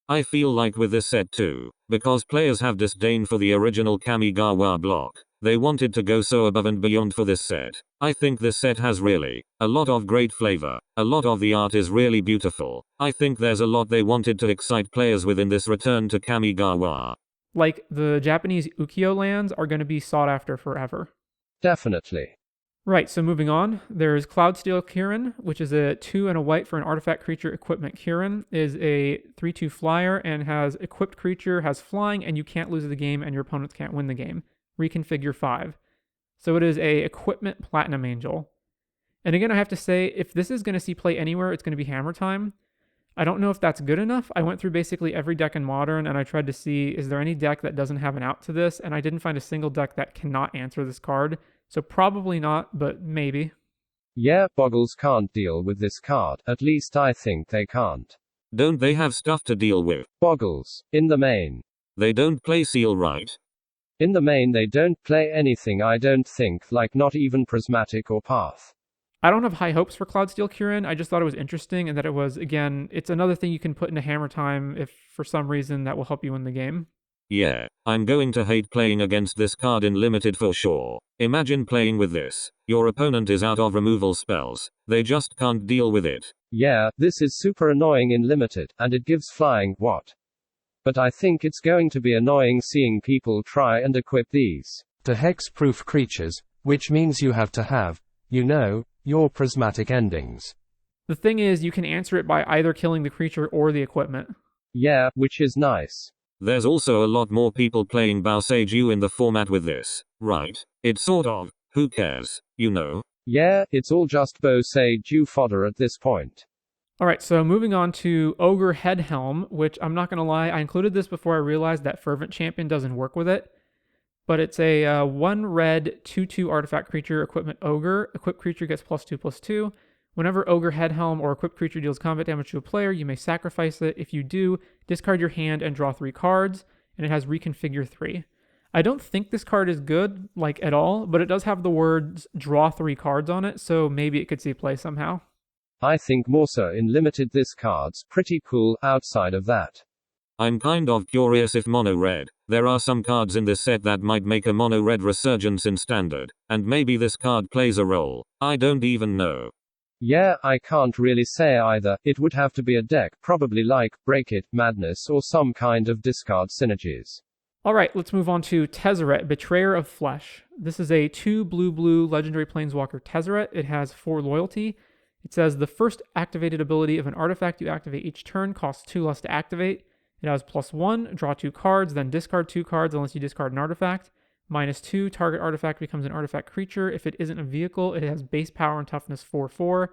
I feel like with this set too, because players have disdain for the original Kamigawa block, they wanted to go so above and beyond for this set. I think this set has really a lot of great flavor. A lot of the art is really beautiful. I think there's a lot they wanted to excite players with in this return to Kamigawa. Like, the Japanese Ukiyo lands are going to be sought after forever. Definitely. Right, so moving on, there's Cloudsteel Kirin, which is a 2 and a white for an artifact creature equipment. Kirin is a 3/2 flyer and has equipped creature, has flying, and you can't lose the game and your opponents can't win the game. Reconfigure 5. So it is a equipment Platinum Angel. And again, I have to say, if this is going to see play anywhere, it's going to be Hammer Time. I don't know if that's good enough. I went through basically every deck in Modern and I tried to see, is there any deck that doesn't have an out to this? And I didn't find a single deck that cannot answer this card. So probably not, but maybe. Yeah, Boggles can't deal with this card. At least I think they can't. Don't they have stuff to deal with? Boggles, in the main. They don't play Seal, right? In the main they don't play anything, I don't think, like not even Prismatic or Path. I don't have high hopes for Cloudsteel Kirin. I just thought it was interesting and that it was, again, it's another thing you can put into Hammer Time if for some reason that will help you win the game. Yeah, I'm going to hate playing against this card in Limited for sure. Imagine playing with this. Your opponent is out of removal spells. They just can't deal with it. Yeah, this is super annoying in Limited, and it gives flying, what? But I think it's going to be annoying seeing people try and equip these to hex-proof creatures, which means you have to have, your prismatic endings. The thing is, you can answer it by either killing the creature or the equipment. Yeah, which is nice. There's also a lot more people playing Boseiju in the format with this, right? It's sort of, who cares, Yeah, it's all just Boseiju fodder at this point. Alright, so moving on to Ogre-Head Helm, which I'm not going to lie, I included this before I realized that Fervent Champion doesn't work with it. But it's a 1 red 2/2 artifact creature, equipment Ogre. Equipped creature gets +2/+2. Whenever Ogre-Head Helm or equipped creature deals combat damage to a player, you may sacrifice it. If you do, discard your hand and draw 3 cards, and it has Reconfigure 3. I don't think this card is good, like, at all, but it does have the words draw 3 cards on it, so maybe it could see play somehow. I think more so in Limited this card's pretty cool. Outside of that, I'm kind of curious if mono red. There are some cards in this set that might make a mono red resurgence in Standard, and maybe this card plays a role. I don't even know. Yeah, I can't really say either. It would have to be a deck, probably like Break It, Madness, or some kind of discard synergies. Alright, let's move on to Tezzeret, Betrayer of Flesh. This is a 2 blue legendary planeswalker Tezzeret. It has 4 loyalty. It says the first activated ability of an artifact you activate each turn costs 2 less to activate. It has +1, draw 2 cards, then discard 2 cards unless you discard an artifact. -2, target artifact becomes an artifact creature. If it isn't a vehicle, it has base power and toughness 4/4.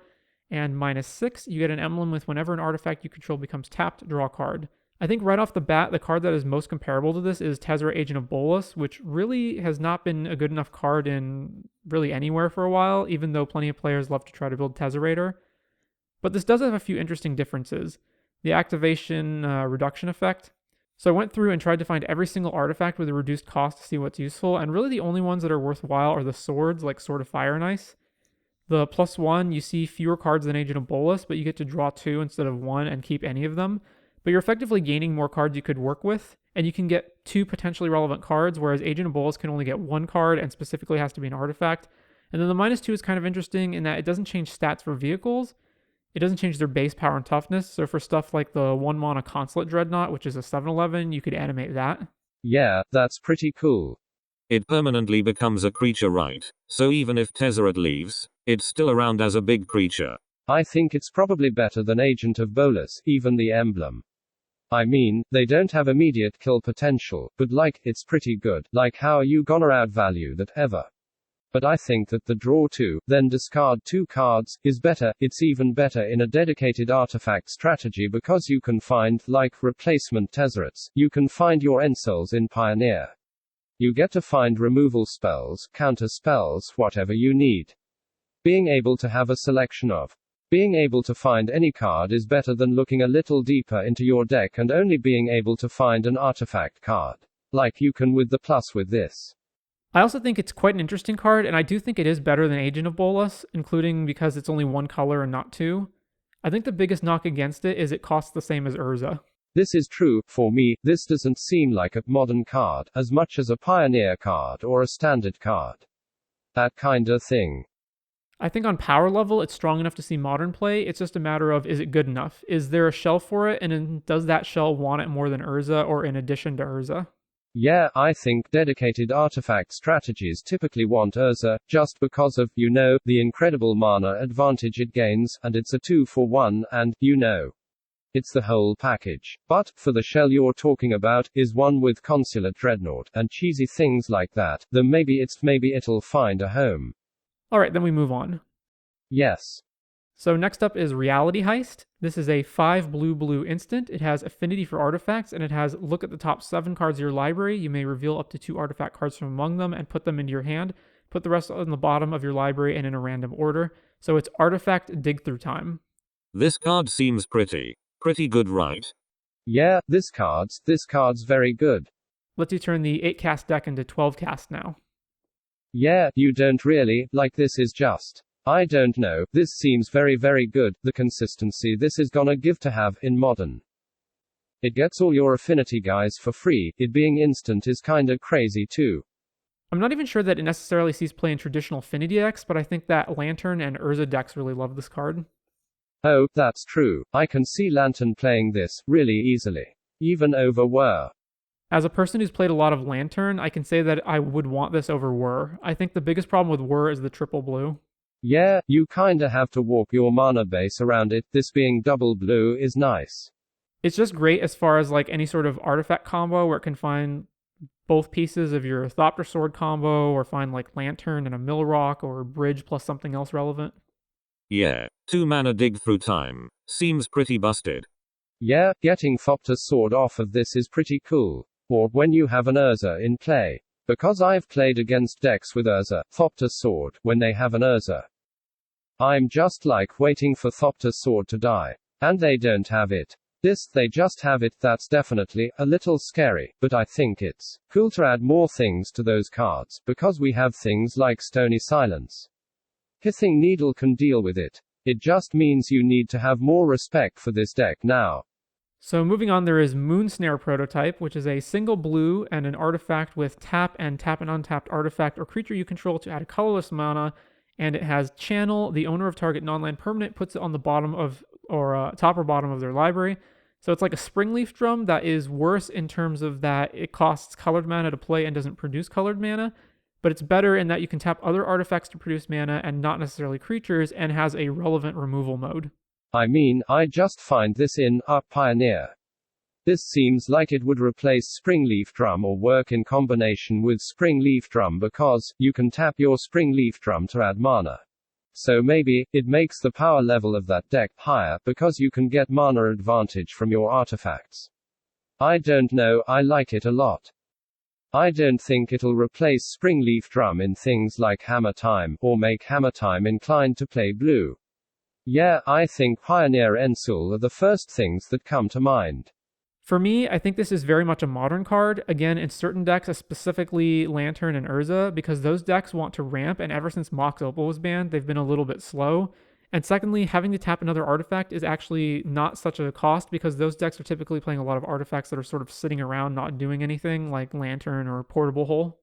And -6, you get an emblem with whenever an artifact you control becomes tapped, draw a card. I think right off the bat, the card that is most comparable to this is Tezzeret, Agent of Bolas, which really has not been a good enough card in really anywhere for a while, even though plenty of players love to try to build Tezzerator. But this does have a few interesting differences. The activation reduction effect. So I went through and tried to find every single artifact with a reduced cost to see what's useful, and really the only ones that are worthwhile are the swords, like Sword of Fire and Ice. The +1, you see fewer cards than Agent of Bolas, but you get to draw 2 instead of 1 and keep any of them. But you're effectively gaining more cards you could work with, and you can get 2 potentially relevant cards, whereas Agent of Bolas can only get 1 card and specifically has to be an artifact. And then the -2 is kind of interesting in that it doesn't change stats for vehicles. It doesn't change their base power and toughness, so for stuff like the 1-mana Consulate Dreadnought, which is a 7/11, you could animate that. Yeah, that's pretty cool. It permanently becomes a creature, right? So even if Tezzeret leaves, it's still around as a big creature. I think it's probably better than Agent of Bolas, even the emblem. I mean, they don't have immediate kill potential, but it's pretty good. Like, how are you gonna outvalue that ever? But I think that the draw 2, then discard 2 cards, is better. It's even better in a dedicated artifact strategy because you can find, replacement Tezzerets. You can find your Ensols in Pioneer. You get to find removal spells, counter spells, whatever you need. Being able to have a selection of. Being able to find any card is better than looking a little deeper into your deck and only being able to find an artifact card. Like you can with the plus with this. I also think it's quite an interesting card, and I do think it is better than Agent of Bolas, including because it's only 1 color and not 2. I think the biggest knock against it is it costs the same as Urza. This is true. For me, this doesn't seem like a modern card, as much as a Pioneer card or a standard card. That kinda thing. I think on power level, it's strong enough to see modern play. It's just a matter of, is it good enough? Is there a shell for it, and then does that shell want it more than Urza or in addition to Urza? Yeah, I think dedicated artifact strategies typically want Urza, just because of, the incredible mana advantage it gains, and it's a 2-for-1, and, it's the whole package. But, for the shell you're talking about, is one with Consular Dreadnought, and cheesy things like that, then maybe it'll find a home. Alright, then we move on. Yes. So next up is Reality Heist. This is a 5 blue instant. It has affinity for artifacts, and it has look at the top 7 cards of your library. You may reveal up to 2 artifact cards from among them and put them into your hand. Put the rest on the bottom of your library and in a random order. So it's artifact dig through time. This card seems pretty good, right? Yeah, this card's very good. Lets you turn the 8 cast deck into 12 cast now. Yeah, you don't really, this is just, I don't know, this seems very good, the consistency this is gonna give to have in modern. It gets all your affinity guys for free, it being instant is kinda crazy too. I'm not even sure that it necessarily sees play in traditional affinity decks, but I think that Lantern and Urza decks really love this card. Oh, that's true. I can see Lantern playing this, really easily. Even over Whir. As a person who's played a lot of Lantern, I can say that I would want this over Whir. I think the biggest problem with Whir is the triple blue. Yeah, you kinda have to warp your mana base around it, this being double blue is nice. It's just great as far as any sort of artifact combo where it can find both pieces of your Thopter Sword combo, or find Lantern and a Mill Rock, or Bridge plus something else relevant. Yeah, 2 mana dig through time. Seems pretty busted. Yeah, getting Thopter Sword off of this is pretty cool. Or when you have an Urza in play. Because I've played against decks with Urza, Thopter Sword, when they have an Urza. I'm just waiting for Thopter Sword to die. And they don't have it. They just have it. That's definitely a little scary, but I think it's cool to add more things to those cards, because we have things like Stony Silence. Pithing Needle can deal with it. It just means you need to have more respect for this deck now. So moving on, there is Moonsnare Prototype, which is a single blue and an artifact with tap and untapped artifact or creature you control to add a colorless mana, and it has Channel. The owner of target non-land permanent puts it on the bottom of, or top or bottom of their library. So it's like a Springleaf Drum that is worse in terms of that it costs colored mana to play and doesn't produce colored mana, but it's better in that you can tap other artifacts to produce mana and not necessarily creatures, and has a relevant removal mode. I mean, I just find this in Pioneer. This seems like it would replace Springleaf Drum or work in combination with Springleaf Drum because you can tap your Springleaf Drum to add mana. So maybe it makes the power level of that deck higher because you can get mana advantage from your artifacts. I don't know, I like it a lot. I don't think it'll replace Springleaf Drum in things like Hammer Time, or make Hammer Time inclined to play blue. Yeah, I think Pioneer Ensul are the first things that come to mind. For me, I think this is very much a modern card, again in certain decks, specifically Lantern and Urza, because those decks want to ramp, and ever since Mox Opal was banned, they've been a little bit slow. And secondly, having to tap another artifact is actually not such a cost, because those decks are typically playing a lot of artifacts that are sort of sitting around not doing anything, like Lantern or Portable Hole.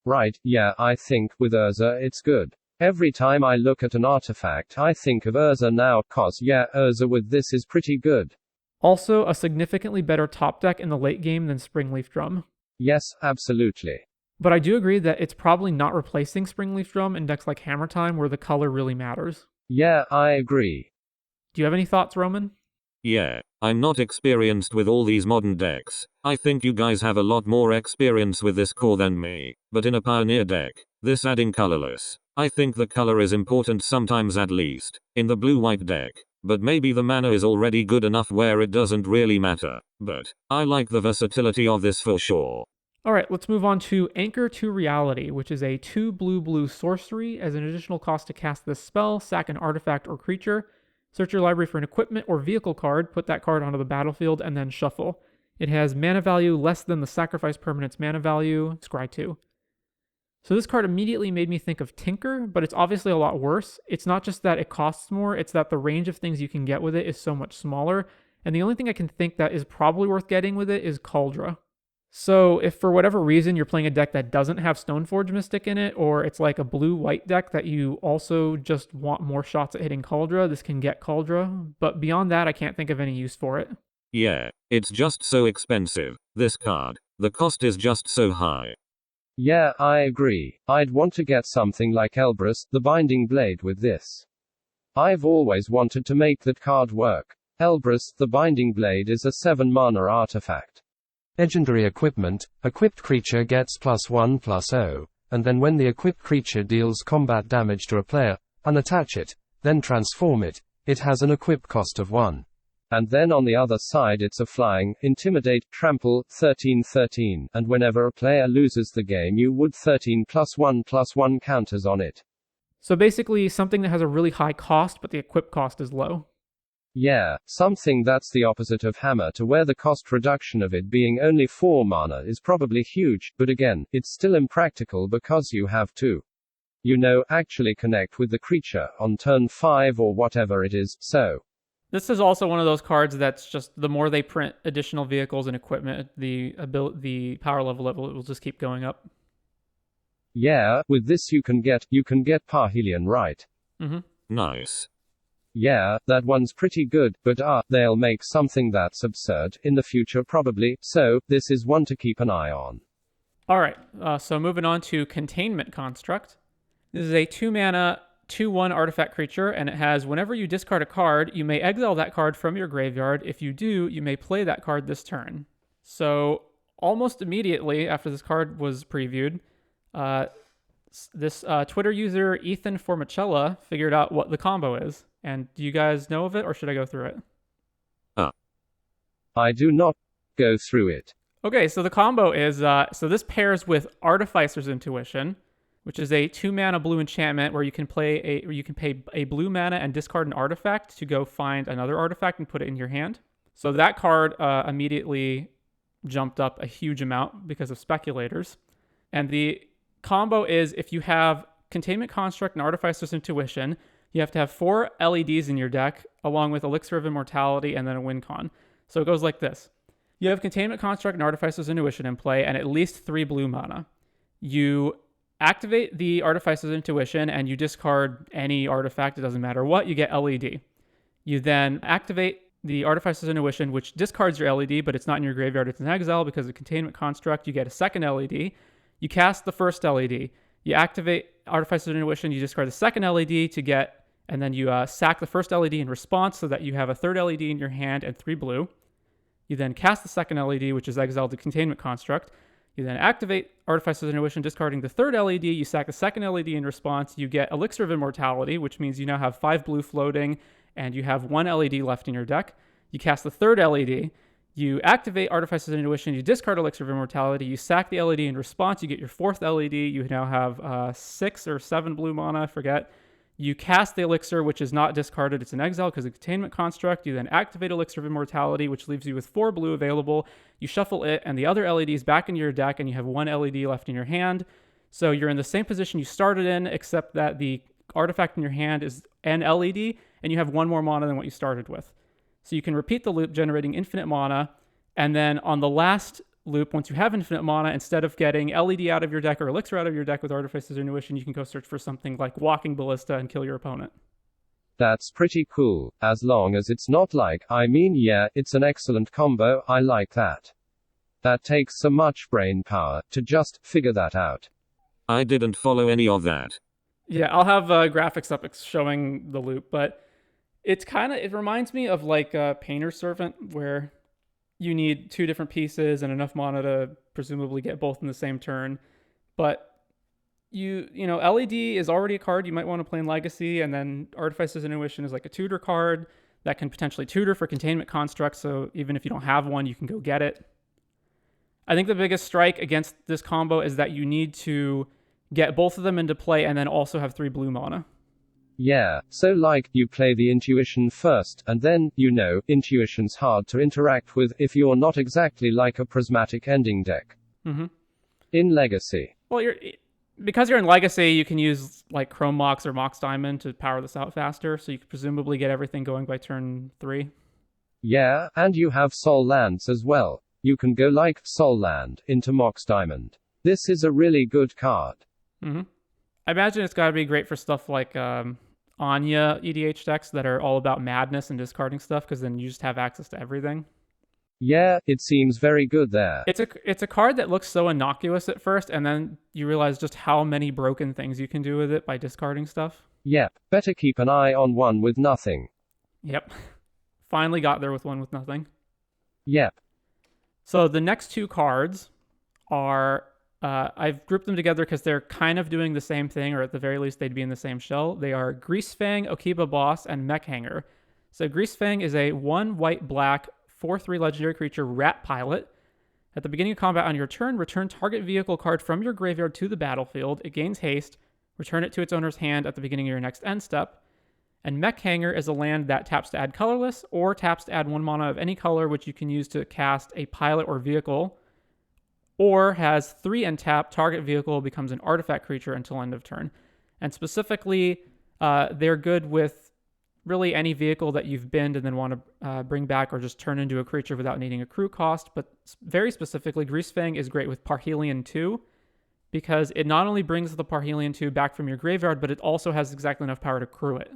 Right, yeah, I think, with Urza it's good. Every time I look at an artifact I think of Urza now, cause yeah, Urza with this is pretty good. Also, a significantly better top deck in the late game than Springleaf Drum. Yes, absolutely. But I do agree that it's probably not replacing Springleaf Drum in decks like Hammer Time, where the color really matters. Yeah, I agree. Do you have any thoughts, Roman? Yeah, I'm not experienced with all these modern decks. I think you guys have a lot more experience with this core than me. But in a Pioneer deck, this adding colorless, I think the color is important sometimes, at least in the blue-white deck. But maybe the mana is already good enough where it doesn't really matter. But I like the versatility of this for sure. Alright, let's move on to Anchor to Reality, which is a 2 blue sorcery. As an additional cost to cast this spell, sack an artifact or creature. Search your library for an equipment or vehicle card, put that card onto the battlefield, and then shuffle. It has mana value less than the sacrifice permanent's mana value, scry 2. So this card immediately made me think of Tinker, but it's obviously a lot worse. It's not just that it costs more, it's that the range of things you can get with it is so much smaller, And the only thing I can think that is probably worth getting with it is Cauldra. So if for whatever reason you're playing a deck that doesn't have Stoneforge Mystic in it, or it's like a blue-white deck that you also just want more shots at hitting Cauldra, this can get Cauldra. But beyond that, I can't think of any use for it. Yeah, it's just so expensive, this card. The cost is just so high. Yeah, I agree. I'd want to get something like Elbrus, the Binding Blade with this. I've always wanted to make that card work. Elbrus, the Binding Blade is a 7-mana artifact. Legendary equipment, equipped creature gets +1/+0, and then when the equipped creature deals combat damage to a player, unattach it, then transform it. It has an equip cost of 1. And then on the other side it's a flying, intimidate, trample, 13/13, and whenever a player loses the game you would 13+1/+1 counters on it. So basically something that has a really high cost, but the equip cost is low. Yeah, something that's the opposite of Hammer, to where the cost reduction of it being only 4 mana is probably huge, but again, it's still impractical because you have to, actually connect with the creature on turn 5 or whatever it is, so. This is also one of those cards that's just, the more they print additional vehicles and equipment, the power level of it will just keep going up. Yeah, with this you can get Parhelion, right? Nice. Yeah, that one's pretty good, but they'll make something that's absurd in the future probably, so this is one to keep an eye on. Alright, so moving on to Containment Construct. This is a 2-mana, 2/1 artifact creature, and it has, whenever you discard a card, you may exile that card from your graveyard. If you do, you may play that card this turn. So, almost immediately after this card was previewed, this Twitter user, Ethan Formicella, figured out what the combo is. And do you guys know of it, or should I go through it? I do not. Go through it. Okay, so the combo is, so this pairs with Artificer's Intuition, which is a 2-mana blue enchantment where you can pay a blue mana and discard an artifact to go find another artifact and put it in your hand. So that card immediately jumped up a huge amount because of speculators. And the combo is, if you have Containment Construct and Artificer's Intuition, you have to have 4 LEDs in your deck, along with Elixir of Immortality and then a win con. So it goes like this. You have Containment Construct and Artificer's Intuition in play, and at least 3 blue mana. You activate the Artificer's Intuition, and you discard any artifact, it doesn't matter what, you get LED. You then activate the Artificer's Intuition, which discards your LED, but it's not in your graveyard, it's in exile because of Containment Construct. You get a second LED. You cast the first LED. You activate Artificer's Intuition, you discard the second LED to get, and then you sack the first LED in response so that you have a third LED in your hand and 3 blue. You then cast the second LED, which is exiled to Containment Construct. You then activate Artificer's Intuition, discarding the third LED. You sack the second LED in response. You get Elixir of Immortality, which means you now have 5 blue floating, and you have 1 LED left in your deck. You cast the third LED. You activate Artificer's Intuition. You discard Elixir of Immortality. You sack the LED in response. You get your 4th LED. You now have 6 or 7 blue mana, I forget. You cast the Elixir, which is not discarded. It's in exile because of Containment Construct. You then activate Elixir of Immortality, which leaves you with 4 blue available. You shuffle it and the other LEDs back into your deck, and you have 1 LED left in your hand. So you're in the same position you started in, except that the artifact in your hand is an LED, and you have 1 more mana than what you started with. So you can repeat the loop, generating infinite mana, and then on the last loop, once you have infinite mana, instead of getting LED out of your deck or Elixir out of your deck with Artificer's Intuition, you can go search for something like Walking Ballista and kill your opponent. That's pretty cool, as long as it's not like, it's an excellent combo, I like that. That takes so much brain power to just figure that out. I didn't follow any of that. Yeah, I'll have graphics up showing the loop, but it reminds me of like Painter's Servant, where you need 2 different pieces and enough mana to presumably get both in the same turn. But LED is already a card you might want to play in Legacy, and then Artificer's Intuition is like a tutor card that can potentially tutor for Containment Construct, so even if you don't have one, you can go get it. I think the biggest strike against this combo is that you need to get both of them into play and then also have 3 blue mana. Yeah, so like, you play the Intuition first, and then, Intuition's hard to interact with if you're not exactly like a Prismatic Ending deck. In Legacy. Well, because you're in Legacy, you can use like Chrome Mox or Mox Diamond to power this out faster, so you can presumably get everything going by turn 3. Yeah, and you have Sol lands as well. You can go like Sol land into Mox Diamond. This is a really good card. Mm-hmm. I imagine it's got to be great for stuff like Anya EDH decks that are all about madness and discarding stuff, because then you just have access to everything. Yeah, it seems very good there. It's a card that looks so innocuous at first, and then you realize just how many broken things you can do with it by discarding stuff. Yep, better keep an eye on one with nothing. Yep. Finally got there with one with nothing. Yep. So the next two cards are, I've grouped them together because they're kind of doing the same thing, or at the very least they'd be in the same shell. They are Greasefang, Okiba Boss, and Mech Hangar. So Greasefang is a 1 white-black 4/3 legendary creature rat pilot. At the beginning of combat on your turn, return target vehicle card from your graveyard to the battlefield. It gains haste. Return it to its owner's hand at the beginning of your next end step. And Mech Hangar is a land that taps to add colorless, or taps to add 1 mana of any color, which you can use to cast a pilot or vehicle, or has 3 and tap, target vehicle becomes an artifact creature until end of turn. And specifically, they're good with really any vehicle that you've binned and then want to bring back or just turn into a creature without needing a crew cost. But very specifically, Greasefang is great with Parhelion 2, because it not only brings the Parhelion 2 back from your graveyard, but it also has exactly enough power to crew it.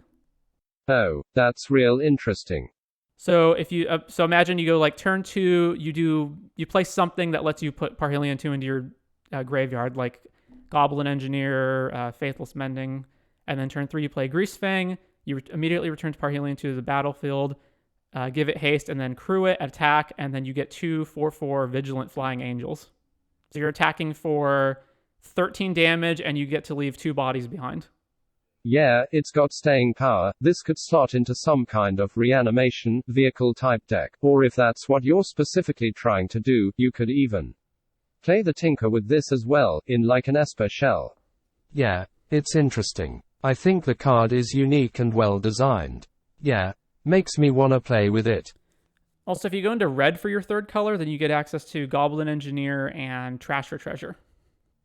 Oh, that's real interesting. So if you so imagine you go like turn 2, you play something that lets you put Parhelion 2 into your graveyard, like Goblin Engineer, Faithless Mending, and then turn 3 you play Greasefang. You immediately return to Parhelion 2 to the battlefield, give it haste, and then crew it, attack, and then you get 2 4/4 Vigilant Flying Angels. So you're attacking for 13 damage, and you get to leave 2 bodies behind. Yeah, it's got staying power. This could slot into some kind of reanimation, vehicle type deck, or if that's what you're specifically trying to do, you could even play the Tinker with this as well, in like an Esper shell. Yeah, it's interesting. I think the card is unique and well designed. Yeah, makes me wanna play with it. Also, if you go into red for your third color, then you get access to Goblin Engineer and Trash for Treasure.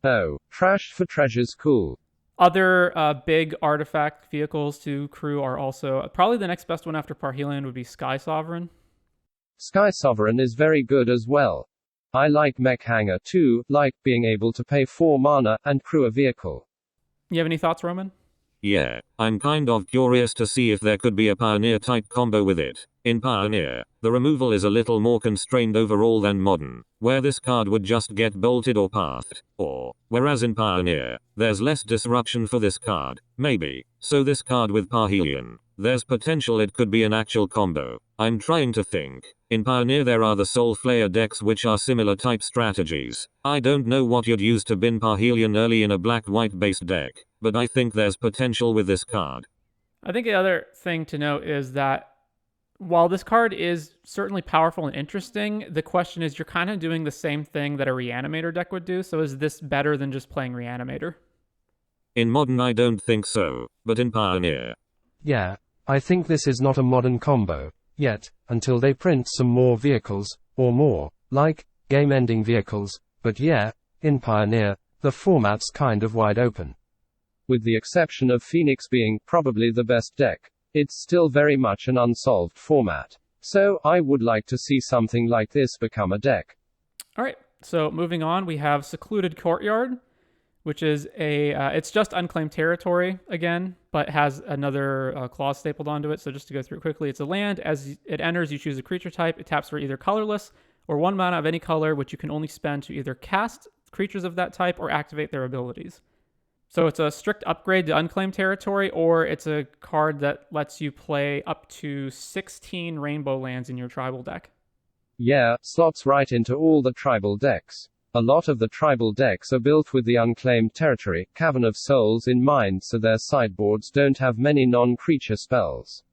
Oh, Trash for Treasure's cool. Other big artifact vehicles to crew are also, probably the next best one after Parhelion would be Sky Sovereign. Sky Sovereign is very good as well. I like Mech Hangar too, like being able to pay 4 mana and crew a vehicle. You have any thoughts, Roman? Yeah, I'm kind of curious to see if there could be a Pioneer type combo with it. In Pioneer, the removal is a little more constrained overall than Modern, where this card would just get bolted or pathed, or, whereas in Pioneer, there's less disruption for this card, maybe, so this card with Parhelion, there's potential it could be an actual combo. I'm trying to think. In Pioneer there are the Soul Flayer decks which are similar type strategies. I don't know what you'd use to bin Parhelion early in a black-white based deck, but I think there's potential with this card. I think the other thing to note is that while this card is certainly powerful and interesting, the question is you're kind of doing the same thing that a Reanimator deck would do, so is this better than just playing Reanimator? In Modern I don't think so, but in Pioneer. Yeah, I think this is not a Modern combo, yet, until they print some more vehicles, or more, like, game-ending vehicles, but yeah, in Pioneer, the format's kind of wide open. With the exception of Phoenix being probably the best deck, it's still very much an unsolved format. So, I would like to see something like this become a deck. Alright, so moving on, we have Secluded Courtyard, which is it's just unclaimed territory again, but has another clause stapled onto it. So just to go through it quickly, it's a land. As it enters, you choose a creature type. It taps for either colorless or 1 mana of any color, which you can only spend to either cast creatures of that type or activate their abilities. So it's a strict upgrade to unclaimed territory, or it's a card that lets you play up to 16 rainbow lands in your tribal deck. Yeah, slots right into all the tribal decks. A lot of the tribal decks are built with the unclaimed territory, Cavern of Souls in mind, so their sideboards don't have many non-creature spells.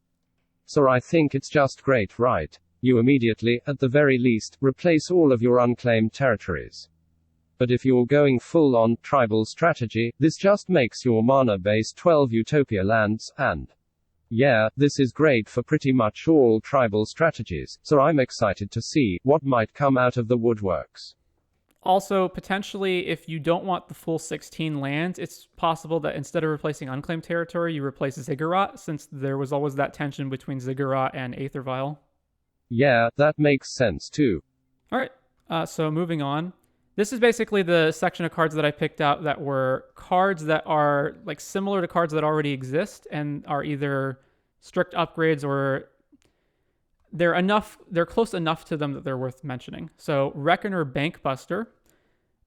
So I think it's just great, right? You immediately, at the very least, replace all of your unclaimed territories. But if you're going full-on tribal strategy, this just makes your mana base 12 Utopia lands, and yeah, this is great for pretty much all tribal strategies, so I'm excited to see what might come out of the woodworks. Also, potentially, if you don't want the full 16 lands, it's possible that instead of replacing unclaimed territory, you replace Ziggurat, since there was always that tension between Ziggurat and Aether Vial. Yeah, that makes sense too. All right, so moving on. This is basically the section of cards that I picked out that were cards that are like similar to cards that already exist and are either strict upgrades or they're close enough to them that they're worth mentioning. So Reckoner Bankbuster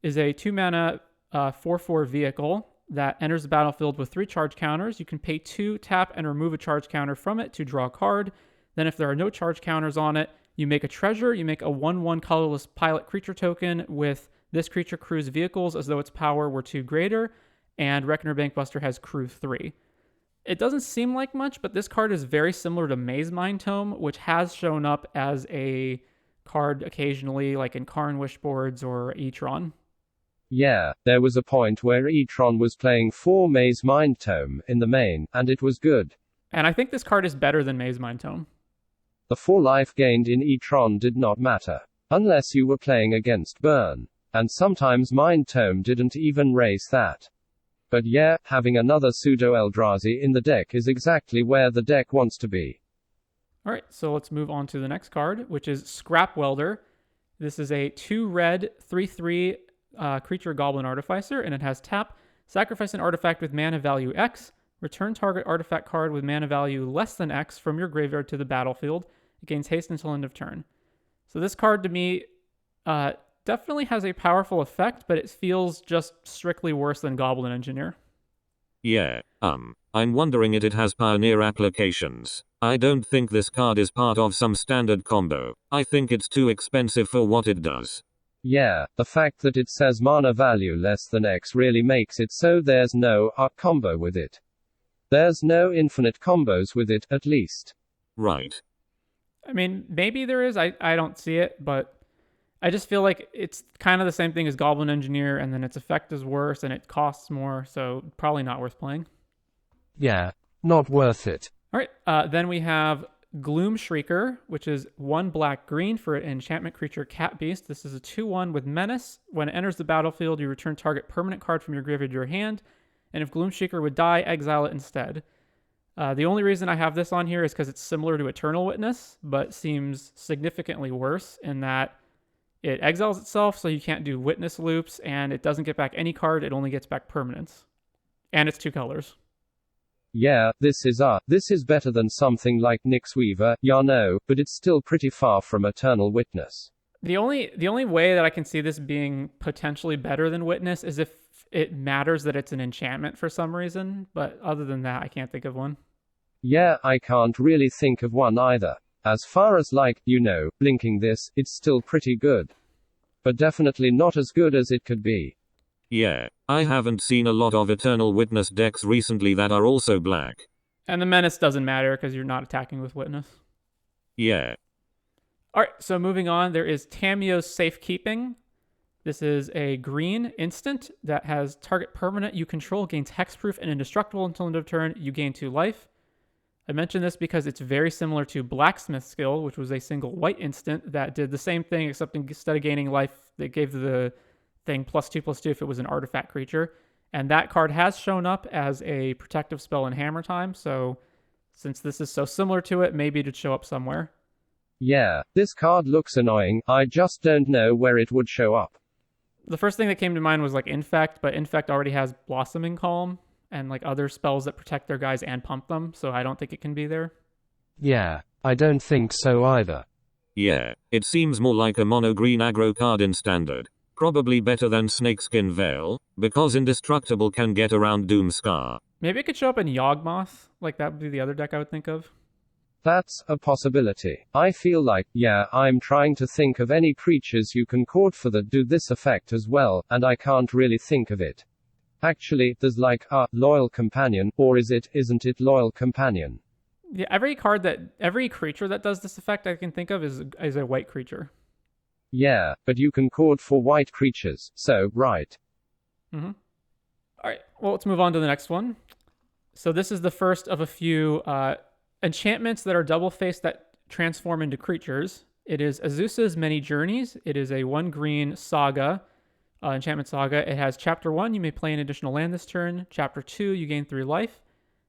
is a 2-mana 4/4 vehicle that enters the battlefield with 3 charge counters. You can pay 2, tap, and remove a charge counter from it to draw a card. Then if there are no charge counters on it, you make a treasure. You make a 1/1 colorless pilot creature token with this creature crew's vehicles as though its power were 2 greater, and Reckoner Bankbuster has crew 3. It doesn't seem like much, but this card is very similar to Maze Mind Tome, which has shown up as a card occasionally, like in Karn Wish boards or Etron. Yeah, there was a point where Etron was playing 4 Maze Mind Tome in the main, and it was good. And I think this card is better than Maze Mind Tome. The 4 life gained in Etron did not matter, unless you were playing against Burn. And sometimes Mind Tome didn't even raise that. But yeah, having another Pseudo Eldrazi in the deck is exactly where the deck wants to be. Alright, so let's move on to the next card, which is Scrap Welder. This is a 2 red, 3/3 creature Goblin Artificer, and it has tap, sacrifice an artifact with mana value X, return target artifact card with mana value less than X from your graveyard to the battlefield. It gains haste until end of turn. So this card to me definitely has a powerful effect, but it feels just strictly worse than Goblin Engineer. Yeah, I'm wondering if it has Pioneer applications. I don't think this card is part of some standard combo. I think it's too expensive for what it does. Yeah, the fact that it says mana value less than X really makes it so there's no combo with it. There's no infinite combos with it, at least. Right. I mean, maybe there is. I don't see it, but I just feel like it's kind of the same thing as Goblin Engineer, and then its effect is worse, and it costs more, so probably not worth playing. Yeah, not worth it. All right, then we have Gloom Shrieker, which is 1 black-green for an enchantment creature Cat Beast. This is a 2/1 with Menace. When it enters the battlefield, you return target permanent card from your graveyard to your hand, and if Gloom Shrieker would die, exile it instead. The only reason I have this on here is because it's similar to Eternal Witness, but seems significantly worse in that it exiles itself, so you can't do Witness loops, and it doesn't get back any card, it only gets back permanents. And it's 2 colors. Yeah, this is better than something like Nyx Weaver, yeah no, but it's still pretty far from Eternal Witness. The only way that I can see this being potentially better than Witness is if it matters that it's an enchantment for some reason, but other than that, I can't think of one. Yeah, I can't really think of one either. As far as blinking this, it's still pretty good. But definitely not as good as it could be. Yeah, I haven't seen a lot of Eternal Witness decks recently that are also black. And the Menace doesn't matter because you're not attacking with Witness. Yeah. Alright, so moving on, there is Tamio's Safekeeping. This is a green instant that has target permanent you control gains hexproof and indestructible until end of turn. You gain 2 life. I mention this because it's very similar to Blacksmith Skill, which was a single white instant that did the same thing, except instead of gaining life, they gave the thing +2/+2 if it was an artifact creature. And that card has shown up as a protective spell in Hammer Time, so since this is so similar to it, maybe it'd show up somewhere. Yeah, this card looks annoying, I just don't know where it would show up. The first thing that came to mind was like Infect, but Infect already has Blossoming Calm and like other spells that protect their guys and pump them, so I don't think it can be there. Yeah, I don't think so either. Yeah, it seems more like a mono green aggro card in standard. Probably better than Snakeskin Veil, because Indestructible can get around Doomscar. Maybe it could show up in Yawgmoth, like that would be the other deck I would think of. That's a possibility. I feel like, I'm trying to think of any creatures you can court for that do this effect as well, and I can't really think of it. Actually, there's Loyal Companion, or isn't it Loyal Companion? Yeah, every creature that does this effect I can think of is a white creature. Yeah, but you can court for white creatures, so, right. Mm-hmm. Alright, well, let's move on to the next one. So this is the first of a few enchantments that are double-faced that transform into creatures. It is Azusa's Many Journeys. It is a 1 green saga, enchantment saga. It has Chapter 1, you may play an additional land this turn. Chapter 2, you gain 3 life.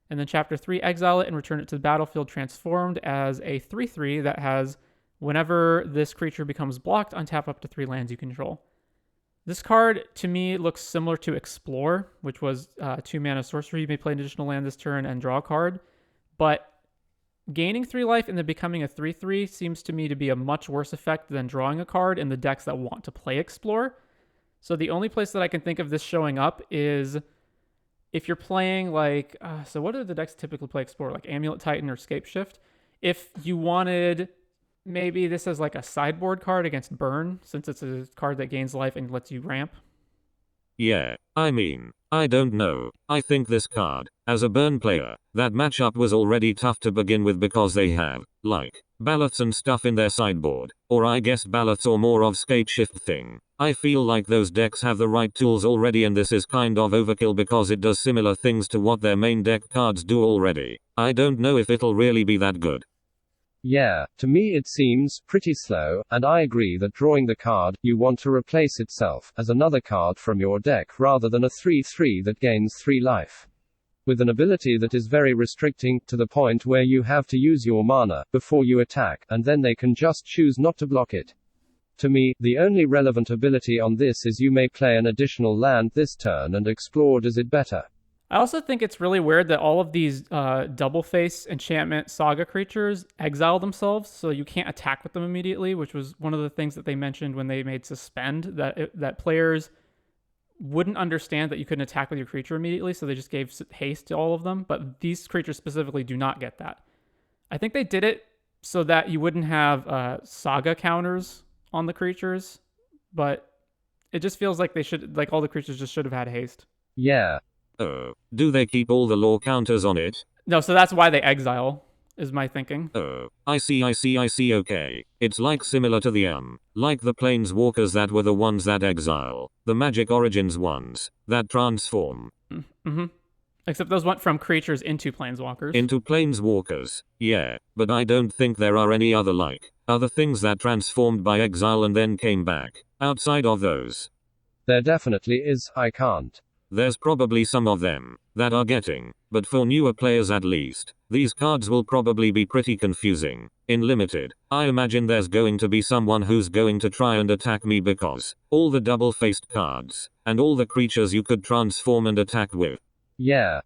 And then Chapter 3, exile it and return it to the battlefield transformed as a 3/3 that has Whenever this creature becomes blocked, untap up to 3 lands you control. This card, to me, looks similar to Explore, which was 2 mana sorcery. You may play an additional land this turn and draw a card. But gaining 3 life and then becoming a 3/3 seems to me to be a much worse effect than drawing a card in the decks that want to play Explore. So the only place that I can think of this showing up is if you're playing like... so what do the decks typically play Explore? Like Amulet Titan or Scapeshift? If you wanted... maybe this is like a sideboard card against Burn, since it's a card that gains life and lets you ramp. Yeah, I mean, I don't know. I think this card, as a Burn player, that matchup was already tough to begin with because they have, like, Baloths and stuff in their sideboard. Or I guess Baloths or more of Scapeshift thing. I feel like those decks have the right tools already and this is kind of overkill because it does similar things to what their main deck cards do already. I don't know if it'll really be that good. Yeah, to me it seems pretty slow, and I agree that drawing the card you want to replace itself as another card from your deck rather than a 3/3 that gains 3 life. With an ability that is very restricting, to the point where you have to use your mana before you attack, and then they can just choose not to block it. To me, the only relevant ability on this is you may play an additional land this turn and Explore does it better. I also think it's really weird that all of these double face enchantment saga creatures exile themselves, so you can't attack with them immediately, which was one of the things that they mentioned when they made Suspend, that players wouldn't understand that you couldn't attack with your creature immediately, so they just gave haste to all of them, but these creatures specifically do not get that. I think they did it so that you wouldn't have saga counters on the creatures, but it just feels like they should, like all the creatures just should have had haste. Yeah. Oh, do they keep all the lore counters on it? No, so that's why they exile, is my thinking. Oh, I see, okay. It's like similar to the like the Planeswalkers that were the ones that exile. The Magic Origins ones, that transform. Mm-hmm. Except those went from creatures into Planeswalkers. Into Planeswalkers, yeah, but I don't think there are any other things that transformed by exile and then came back, outside of those. There definitely is, I can't. There's probably some of them that are getting, but for newer players at least, these cards will probably be pretty confusing. In Limited, I imagine there's going to be someone who's going to try and attack me because all the double-faced cards, and all the creatures you could transform and attack with. Yeah.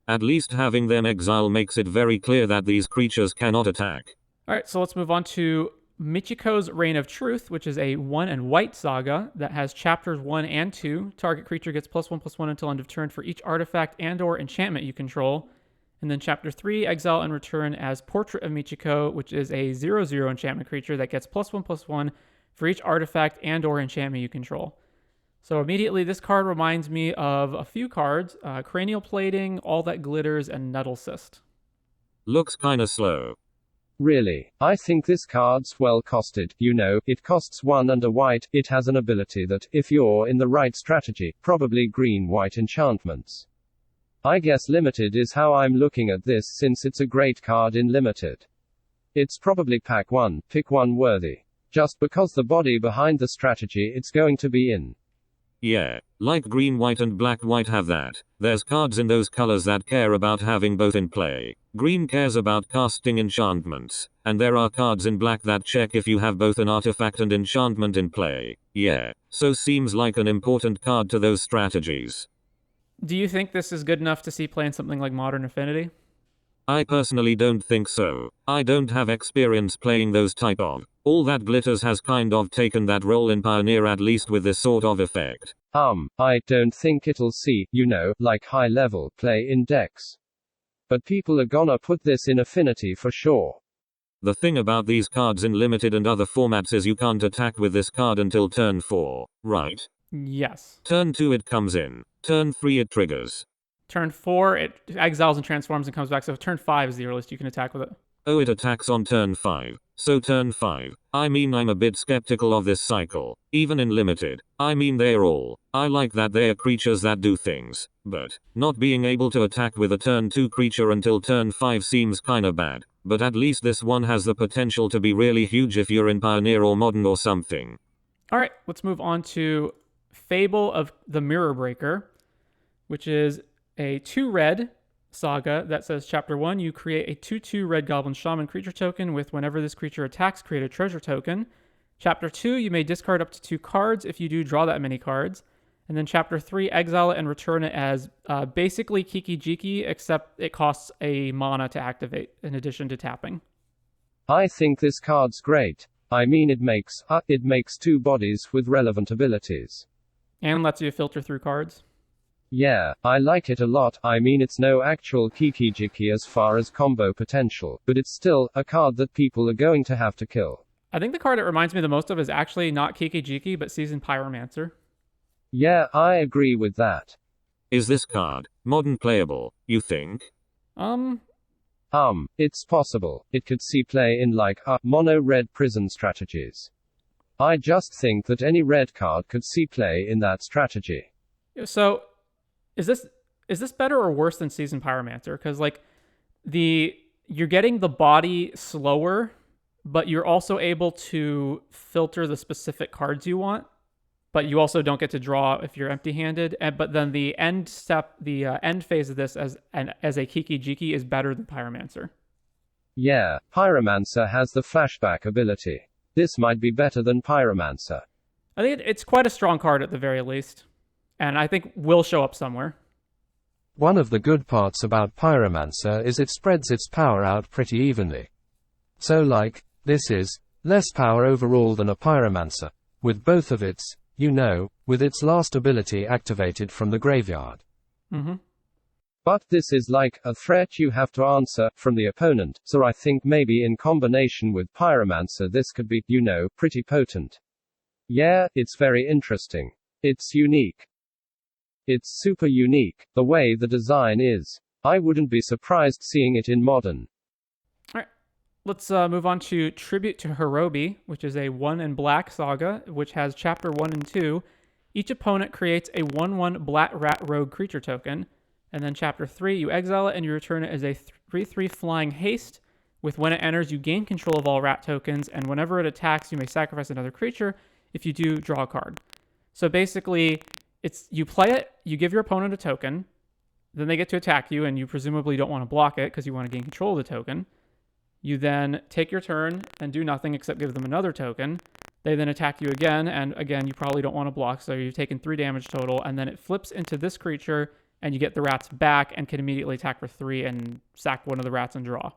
At least having them exile makes it very clear that these creatures cannot attack. Alright, so let's move on to Michiko's Reign of Truth, which is a 1 and white saga that has chapters 1 and 2. Target creature gets +1/+1 until end of turn for each artifact and or enchantment you control. And then chapter 3, exile and return as Portrait of Michiko, which is a 0/0 enchantment creature that gets +1/+1 for each artifact and or enchantment you control. So immediately this card reminds me of a few cards, Cranial Plating, All That Glitters, and Nettle Cyst. Looks kinda slow. Really, I think this card's well costed, it costs 1 and a white, it has an ability that, if you're in the right strategy, probably green-white enchantments. I guess Limited is how I'm looking at this since it's a great card in Limited. It's probably pack 1, pick 1 worthy. Just because the body behind the strategy it's going to be in. Yeah, like green, white and black white have that. There's cards in those colors that care about having both in play. Green cares about casting enchantments, and there are cards in black that check if you have both an artifact and enchantment in play. Yeah, so seems like an important card to those strategies. Do you think this is good enough to see play in something like Modern Affinity? I personally don't think so. I don't have experience playing those type of. All That Glitters has kind of taken that role in Pioneer, at least with this sort of effect. I don't think it'll see, like high-level play in decks. But people are gonna put this in Affinity for sure. The thing about these cards in Limited and other formats is you can't attack with this card until turn 4, right? Yes. Turn 2 it comes in. Turn 3 it triggers. Turn 4, it exiles and transforms and comes back, so turn 5 is the earliest you can attack with it. Oh, it attacks on turn 5. So turn 5. I mean, I'm a bit skeptical of this cycle. Even in Limited. I mean, I like that they're creatures that do things. But, not being able to attack with a turn 2 creature until turn 5 seems kinda bad. But at least this one has the potential to be really huge if you're in Pioneer or Modern or something. Alright, let's move on to Fable of the Mirror Breaker, which is a 2 red saga that says Chapter 1, you create a 2/2 Red Goblin Shaman creature token with whenever this creature attacks, create a treasure token. Chapter 2, you may discard up to 2 cards. If you do, draw that many cards. And then Chapter 3, exile it and return it as basically Kiki Jiki, except it costs a mana to activate in addition to tapping. I think this card's great. I mean, it makes 2 bodies with relevant abilities. And lets you filter through cards. Yeah, I like it a lot. I mean, it's no actual Kiki Jiki as far as combo potential, but it's still a card that people are going to have to kill. I think the card it reminds me the most of is actually not Kiki Jiki, but Seasoned Pyromancer. Yeah, I agree with that. Is this card modern playable, you think? It's possible. It could see play in like mono red prison strategies. I just think that any red card could see play in that strategy. So, is this better or worse than Seasoned Pyromancer? Because like you're getting the body slower, but you're also able to filter the specific cards you want. But you also don't get to draw if you're empty-handed. But then the end step, the end phase of this as a Kiki Jiki is better than Pyromancer. Yeah, Pyromancer has the flashback ability. This might be better than Pyromancer. I think it's quite a strong card at the very least. And I think will show up somewhere. One of the good parts about Pyromancer is it spreads its power out pretty evenly. So like, this is less power overall than a Pyromancer, with both of its, with its last ability activated from the graveyard. Mm-hmm. But this is like a threat you have to answer from the opponent, so I think maybe in combination with Pyromancer this could be, pretty potent. Yeah, it's very interesting. It's unique. It's super unique, the way the design is. I wouldn't be surprised seeing it in modern. Alright, let's move on to Tribute to Hirobi, which is a 1-in-black saga, which has Chapter 1 and 2. Each opponent creates a 1/1 Black Rat Rogue creature token. And then Chapter 3, you exile it and you return it as a 3/3 flying haste. With when it enters, you gain control of all rat tokens, and whenever it attacks, you may sacrifice another creature. If you do, draw a card. So basically, you play it, you give your opponent a token, then they get to attack you, and you presumably don't want to block it because you want to gain control of the token. You then take your turn and do nothing except give them another token. They then attack you again, and again, you probably don't want to block, so you've taken 3 damage total, and then it flips into this creature, and you get the rats back and can immediately attack for 3 and sack one of the rats and draw.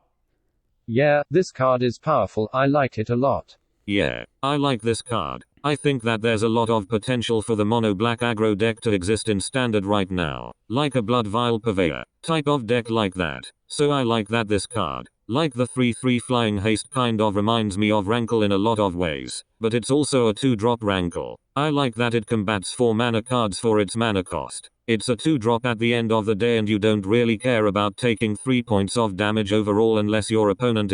Yeah, this card is powerful. I like it a lot. Yeah, I like this card. I think that there's a lot of potential for the mono black aggro deck to exist in standard right now, like a Blood Vial Purveyor type of deck like that. So I like that this card, like the 3/3 flying haste, kind of reminds me of Rankle in a lot of ways, but it's also a 2-drop Rankle. I like that it combats 4 mana cards for its mana cost. It's a 2-drop at the end of the day, and you don't really care about taking 3 points of damage overall unless your opponent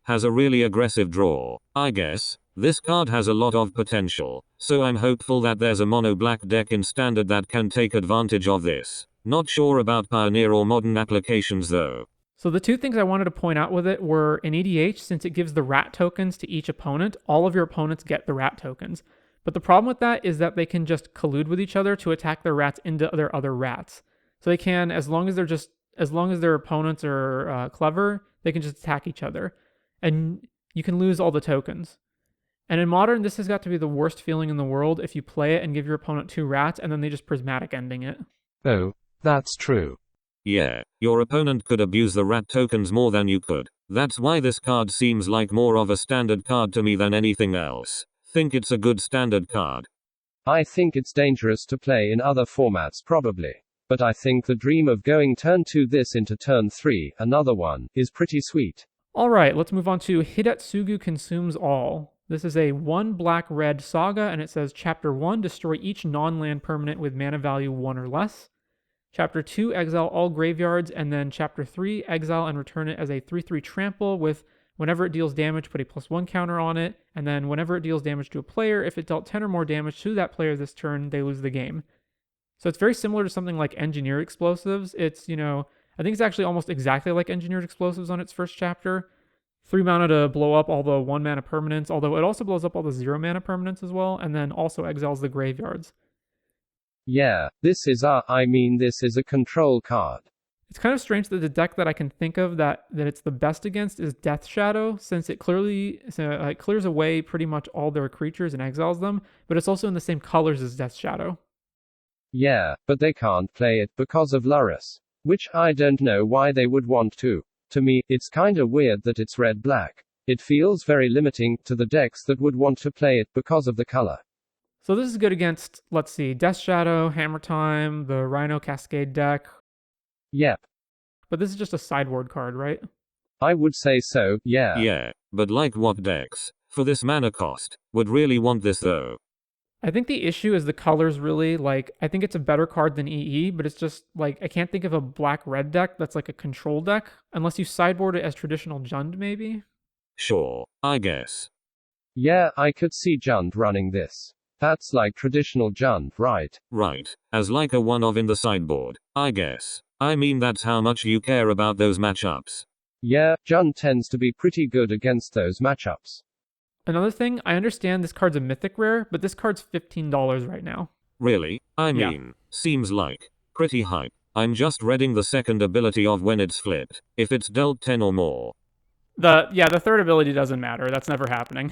has a really aggressive draw. I guess this card has a lot of potential, so I'm hopeful that there's a mono black deck in standard that can take advantage of this. Not sure about Pioneer or modern applications though. So the 2 things I wanted to point out with it were in EDH, since it gives the rat tokens to each opponent, all of your opponents get the rat tokens. But the problem with that is that they can just collude with each other to attack their rats into their other rats. So they can, as long as their opponents are clever, they can just attack each other. And you can lose all the tokens. And in Modern, this has got to be the worst feeling in the world if you play it and give your opponent 2 rats and then they just prismatic ending it. Oh, that's true. Yeah, your opponent could abuse the rat tokens more than you could. That's why this card seems like more of a standard card to me than anything else. Think it's a good standard card. I think it's dangerous to play in other formats probably. But I think the dream of going turn 2 this into turn 3, another one, is pretty sweet. Alright, let's move on to Hidetsugu Consumes All. This is a 1 black-red saga, and it says Chapter 1, destroy each non-land permanent with mana value 1 or less. Chapter 2, exile all graveyards, and then Chapter 3, exile and return it as a 3/3 trample with whenever it deals damage, put a +1 counter on it, and then whenever it deals damage to a player, if it dealt 10 or more damage to that player this turn, they lose the game. So it's very similar to something like Engineered Explosives. It's, I think it's actually almost exactly like Engineered Explosives on its first chapter. 3 mana to blow up all the 1 mana permanents, although it also blows up all the 0 mana permanents as well, and then also exiles the graveyards. Yeah, this is a control card. It's kind of strange that the deck that I can think of that it's the best against is Death Shadow, since it clears away pretty much all their creatures and exiles them, but it's also in the same colors as Death Shadow. Yeah, but they can't play it because of Lurrus. Which I don't know why they would want to. To me, it's kinda weird that it's red-black. It feels very limiting to the decks that would want to play it because of the color. So this is good against, let's see, Death Shadow, Hammer Time, the Rhino Cascade deck. Yep. But this is just a sideboard card, right? I would say so, yeah. Yeah, but like what decks, for this mana cost, would really want this though? I think the issue is the colors really, like, I think it's a better card than EE, but it's just, like, I can't think of a black-red deck that's like a control deck, unless you sideboard it as traditional Jund, maybe? Sure, I guess. Yeah, I could see Jund running this. That's like traditional Jund, right? Right, as like a one-of in the sideboard, I guess. I mean that's how much you care about those matchups. Yeah, Jund tends to be pretty good against those matchups. Another thing, I understand this card's a mythic rare, but this card's $15 right now. Really? I mean, seems like pretty hype. I'm just reading the second ability of when it's flipped, if it's dealt 10 or more. The third ability doesn't matter, that's never happening.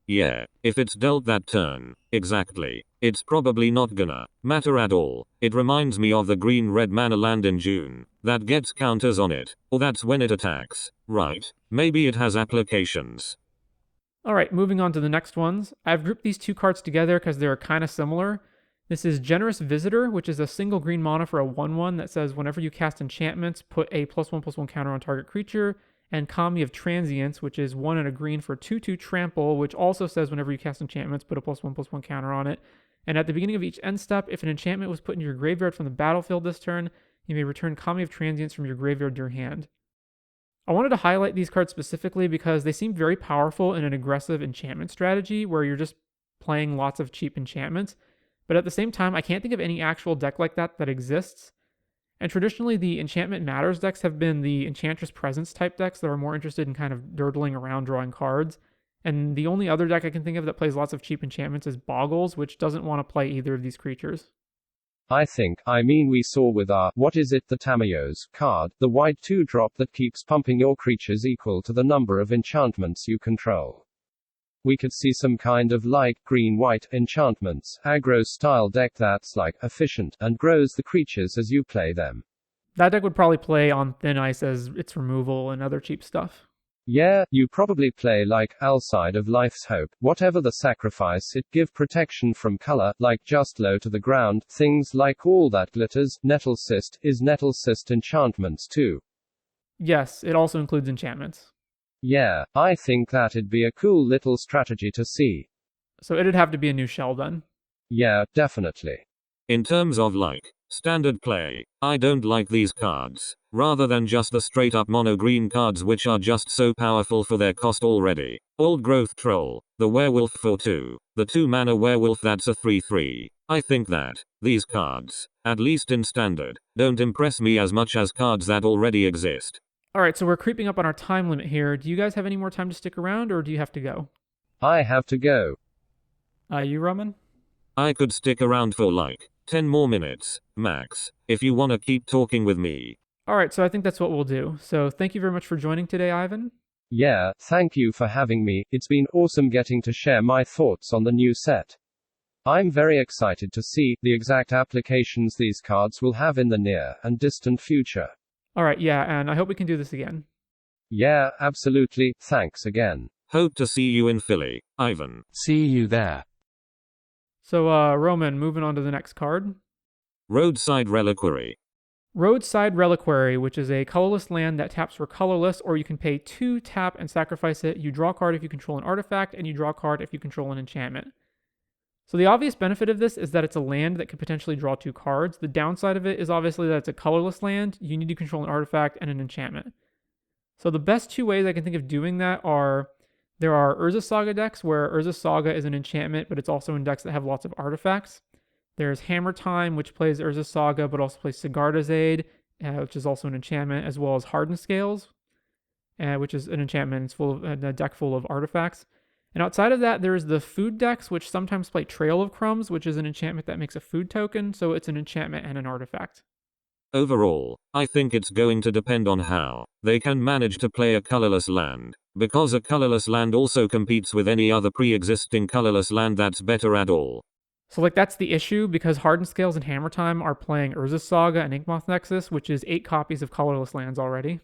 Yeah, if it's dealt that turn, exactly. It's probably not gonna matter at all. It reminds me of the green-red mana land in June, that gets counters on it, or that's when it attacks, right? Maybe it has applications. Alright, moving on to the next ones. I've grouped these two cards together because they're kind of similar. This is Generous Visitor, which is a single green mana for a 1/1 that says whenever you cast enchantments, put a +1/+1 counter on target creature, and Kami of Transience, which is 1 and a green for 2/2 Trample, which also says whenever you cast enchantments, put a +1/+1 counter on it. And at the beginning of each end step, if an enchantment was put into your graveyard from the battlefield this turn, you may return Kami of Transience from your graveyard to your hand. I wanted to highlight these cards specifically because they seem very powerful in an aggressive enchantment strategy where you're just playing lots of cheap enchantments. But at the same time, I can't think of any actual deck like that that exists. And traditionally, the Enchantment Matters decks have been the Enchantress Presence type decks that are more interested in kind of durdling around drawing cards. And the only other deck I can think of that plays lots of cheap enchantments is Boggles, which doesn't want to play either of these creatures. I mean we saw with our, what is it, the Tamayo's card, the white 2-drop that keeps pumping your creatures equal to the number of enchantments you control. We could see some kind of like, green-white, enchantments, aggro style deck that's like, efficient, and grows the creatures as you play them. That deck would probably play on Thin Ice as its removal and other cheap stuff. Yeah, you probably play like, Outside of Life's Hope, whatever the sacrifice, it give protection from color, like just low to the ground, things like All That Glitters, Nettle Cyst, is Nettle Cyst enchantments too. Yes, it also includes enchantments. Yeah, I think that'd be a cool little strategy to see. So it'd have to be a new shell then. Yeah, definitely. In terms of like, standard play, I don't like these cards, rather than just the straight up mono green cards which are just so powerful for their cost already. Old Growth Troll, the Werewolf for 2, the 2 mana Werewolf that's a 3/3. I think that these cards, at least in standard, don't impress me as much as cards that already exist. Alright, so we're creeping up on our time limit here. Do you guys have any more time to stick around, or do you have to go? I have to go. You, Roman? I could stick around for like 10 more minutes, max, if you wanna keep talking with me. Alright, so I think that's what we'll do. So thank you very much for joining today, Ivan. Yeah, thank you for having me. It's been awesome getting to share my thoughts on the new set. I'm very excited to see the exact applications these cards will have in the near and distant future. Alright, yeah, and I hope we can do this again. Yeah, absolutely. Thanks again. Hope to see you in Philly, Ivan. See you there. So, Roman, moving on to the next card. Roadside Reliquary. Roadside Reliquary, which is a colorless land that taps for colorless, or you can pay 2, tap, and sacrifice it. You draw a card if you control an artifact, and you draw a card if you control an enchantment. So the obvious benefit of this is that it's a land that could potentially draw 2 cards. The downside of it is obviously that it's a colorless land. You need to control an artifact and an enchantment. So the best 2 ways I can think of doing that are, there are Urza Saga decks where Urza Saga is an enchantment, but it's also in decks that have lots of artifacts. There's Hammer Time, which plays Urza Saga, but also plays Sigarda's Aid, which is also an enchantment, as well as Hardened Scales, which is an enchantment. It's full of a deck full of artifacts. And outside of that, there's the food decks, which sometimes play Trail of Crumbs, which is an enchantment that makes a food token, so it's an enchantment and an artifact. Overall, I think it's going to depend on how they can manage to play a colorless land, because a colorless land also competes with any other pre-existing colorless land that's better at all. So like that's the issue, because Hardened Scales and Hammer Time are playing Urza's Saga and Inkmoth Nexus, which is 8 copies of colorless lands already.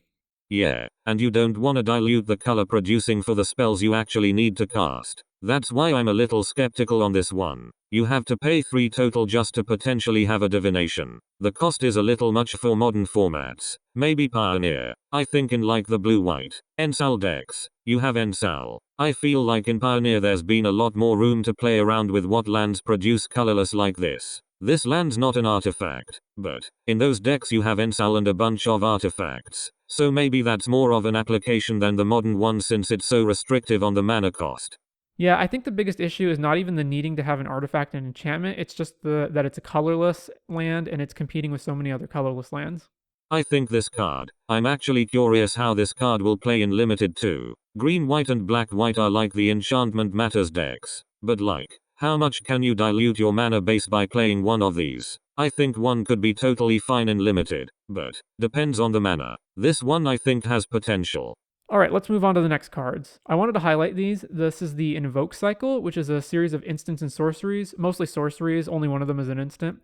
Yeah, and you don't want to dilute the color producing for the spells you actually need to cast. That's why I'm a little skeptical on this one. You have to pay 3 total just to potentially have a divination. The cost is a little much for modern formats. Maybe Pioneer. I think in like the blue-white Ensal decks, you have Ensal. I feel like in Pioneer there's been a lot more room to play around with what lands produce colorless like this. This land's not an artifact, but in those decks you have Ensal and a bunch of artifacts. So maybe that's more of an application than the modern one since it's so restrictive on the mana cost. Yeah, I think the biggest issue is not even the needing to have an artifact and enchantment, it's just that it's a colorless land and it's competing with so many other colorless lands. I think this card. I'm actually curious how this card will play in Limited too. Green, white and black, white are like the Enchantment Matters decks. But like, how much can you dilute your mana base by playing one of these? I think one could be totally fine in Limited, but depends on the mana. This one I think has potential. Alright, let's move on to the next cards. I wanted to highlight these. This is the Invoke Cycle, which is a series of instants and sorceries, mostly sorceries, only one of them is an instant,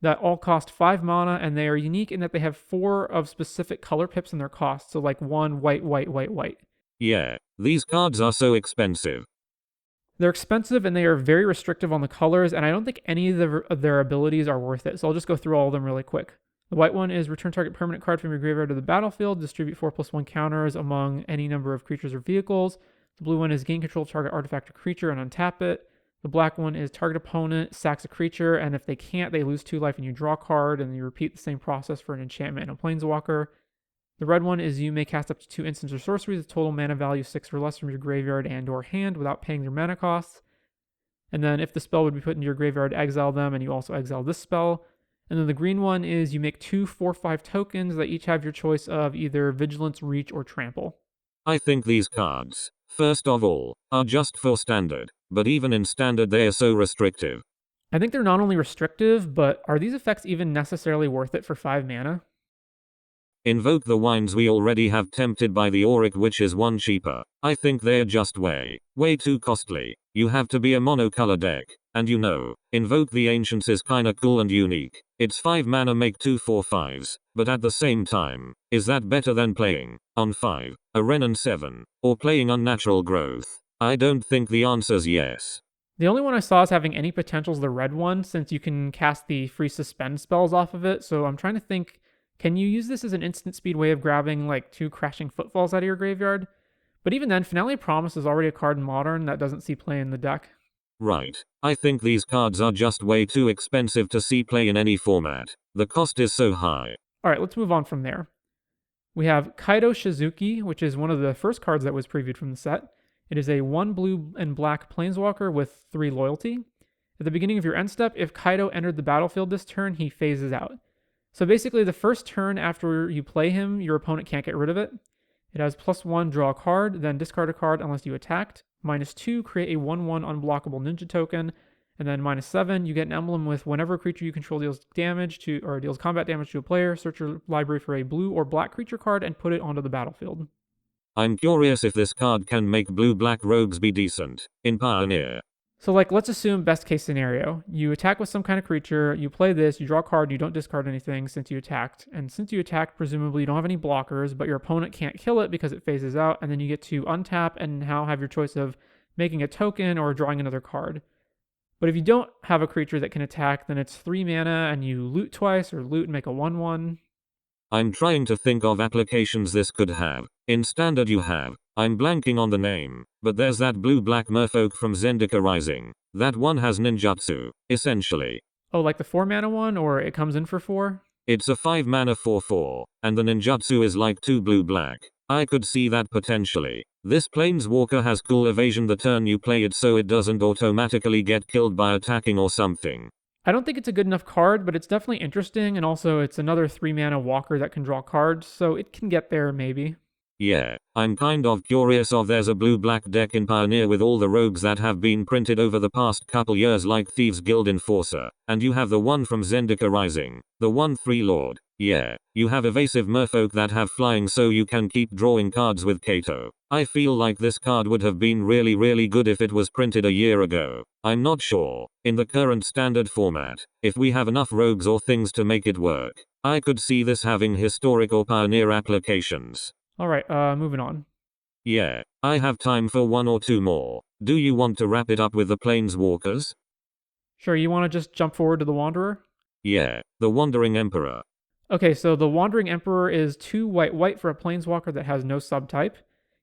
that all cost 5 mana, and they are unique in that they have 4 of specific color pips in their cost, so like 1 white, white, white, white. Yeah, these cards are so expensive. They're expensive and they are very restrictive on the colors, and I don't think any of their abilities are worth it, so I'll just go through all of them really quick. The white one is return target permanent card from your graveyard to the battlefield, distribute 4/+1 counters among any number of creatures or vehicles. The blue one is gain control of target artifact or creature and untap it. The black one is target opponent sacks a creature, and if they can't, they lose 2 life and you draw a card, and you repeat the same process for an enchantment and a planeswalker. The red one is you may cast up to 2 instants or sorceries with total mana value 6 or less from your graveyard and or hand without paying their mana costs. And then if the spell would be put into your graveyard, exile them, and you also exile this spell. And then the green one is you make 2 4/5 tokens that each have your choice of either Vigilance, Reach, or Trample. I think these cards, first of all, are just for standard, but even in standard they are so restrictive. I think they're not only restrictive, but are these effects even necessarily worth it for 5 mana? Invoke the Wines we already have tempted by the Auric, which is 1 cheaper. I think they're just way too costly. You have to be a monocolor deck, and you know, Invoke the Ancients is kinda cool and unique. It's 5 mana, make 2 4/5s, but at the same time, is that better than playing, on 5, a Renin 7, or playing Unnatural Growth? I don't think the answer's yes. The only one I saw as having any potential is the red one, since you can cast the free suspend spells off of it, so I'm trying to think, can you use this as an instant speed way of grabbing like 2 Crashing Footfalls out of your graveyard? But even then, Finale of Promise is already a card in Modern that doesn't see play in the deck. Right. I think these cards are just way too expensive to see play in any format. The cost is so high. Alright, let's move on from there. We have Kaito Shizuki, which is one of the first cards that was previewed from the set. It is a 1 blue and black planeswalker with 3 loyalty. At the beginning of your end step, if Kaito entered the battlefield this turn, he phases out. So basically, the first turn after you play him, your opponent can't get rid of it. It has +1, draw a card, then discard a card unless you attacked. -2, create a 1/1 unblockable ninja token. And then -7, you get an emblem with whenever a creature you control deals combat damage to a player, search your library for a blue or black creature card and put it onto the battlefield. I'm curious if this card can make blue-black rogues be decent in Pioneer. So let's assume best case scenario. You attack with some kind of creature, you play this, you draw a card, you don't discard anything since you attacked. And since you attacked, presumably you don't have any blockers, but your opponent can't kill it because it phases out, and then you get to untap and now have your choice of making a token or drawing another card. But if you don't have a creature that can attack, then it's 3 mana and you loot twice or loot and make a 1/1. I'm trying to think of applications this could have. In standard you have, I'm blanking on the name, but there's that blue-black merfolk from Zendika Rising. That one has ninjutsu, essentially. Oh, like the 4 mana one, or it comes in for 4? It's a 5 mana 4/4, and the ninjutsu is like 2 blue-black. I could see that potentially. This planeswalker has cool evasion the turn you play it, so it doesn't automatically get killed by attacking or something. I don't think it's a good enough card, but it's definitely interesting, and also it's another 3 mana walker that can draw cards, so it can get there maybe. Yeah, I'm kind of curious if there's a blue-black deck in Pioneer with all the rogues that have been printed over the past couple years like Thieves Guild Enforcer, and you have the one from Zendika Rising, the 1/3 Lord. Yeah, you have evasive merfolk that have flying so you can keep drawing cards with Kaito. I feel like this card would have been really good if it was printed a year ago. I'm not sure, in the current standard format, if we have enough rogues or things to make it work. I could see this having historic or pioneer applications. Alright, moving on. Yeah, I have time for one or two more. Do you want to wrap it up with the Planeswalkers? Sure, you want to just jump forward to the Wanderer? Yeah, the Wandering Emperor. Okay, so the Wandering Emperor is 2 white for a Planeswalker that has no subtype.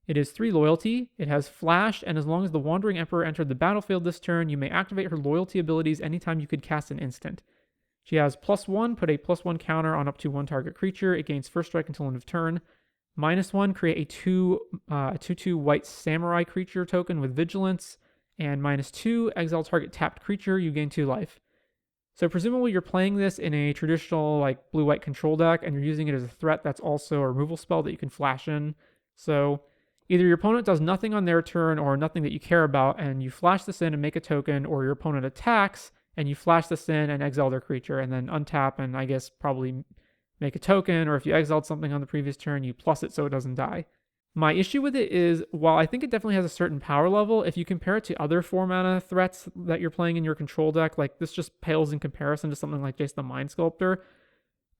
It is 3 loyalty, it has flash, and as long as the Wandering Emperor entered the battlefield this turn, you may activate her loyalty abilities anytime you could cast an instant. She has +1, put a +1 counter on up to 1 target creature. It gains first strike until end of turn. -1, create a 2/2 white samurai creature token with vigilance. And -2, exile target tapped creature, you gain 2 life. So presumably you're playing this in a traditional like blue-white control deck, and you're using it as a threat that's also a removal spell that you can flash in. So either your opponent does nothing on their turn or nothing that you care about, and you flash this in and make a token, or your opponent attacks, and you flash this in and exile their creature, and then untap and I guess probably make a token, or if you exiled something on the previous turn, you plus it so it doesn't die. My issue with it is, while I think it definitely has a certain power level, if you compare it to other 4-mana threats that you're playing in your control deck, like this just pales in comparison to something like Jace the Mind Sculptor.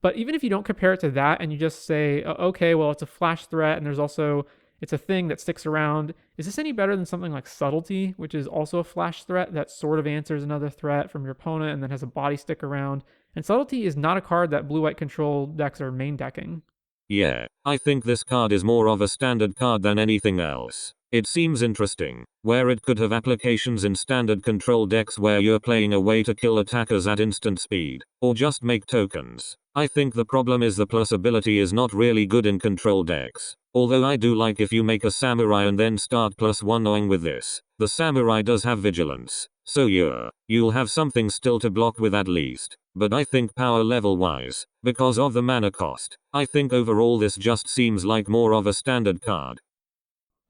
But even if you don't compare it to that and you just say, okay, well, it's a flash threat and there's also, it's a thing that sticks around, is this any better than something like Subtlety, which is also a flash threat that sort of answers another threat from your opponent and then has a body stick around? And Subtlety is not a card that blue-white control decks are main decking. Yeah, I think this card is more of a standard card than anything else. It seems interesting, where it could have applications in standard control decks where you're playing a way to kill attackers at instant speed, or just make tokens. I think the problem is the plus ability is not really good in control decks. Although I do like if you make a samurai and then start +1-0ing with this. The samurai does have vigilance, so you'll have something still to block with at least. But I think power level wise, because of the mana cost, I think overall this just seems like more of a standard card.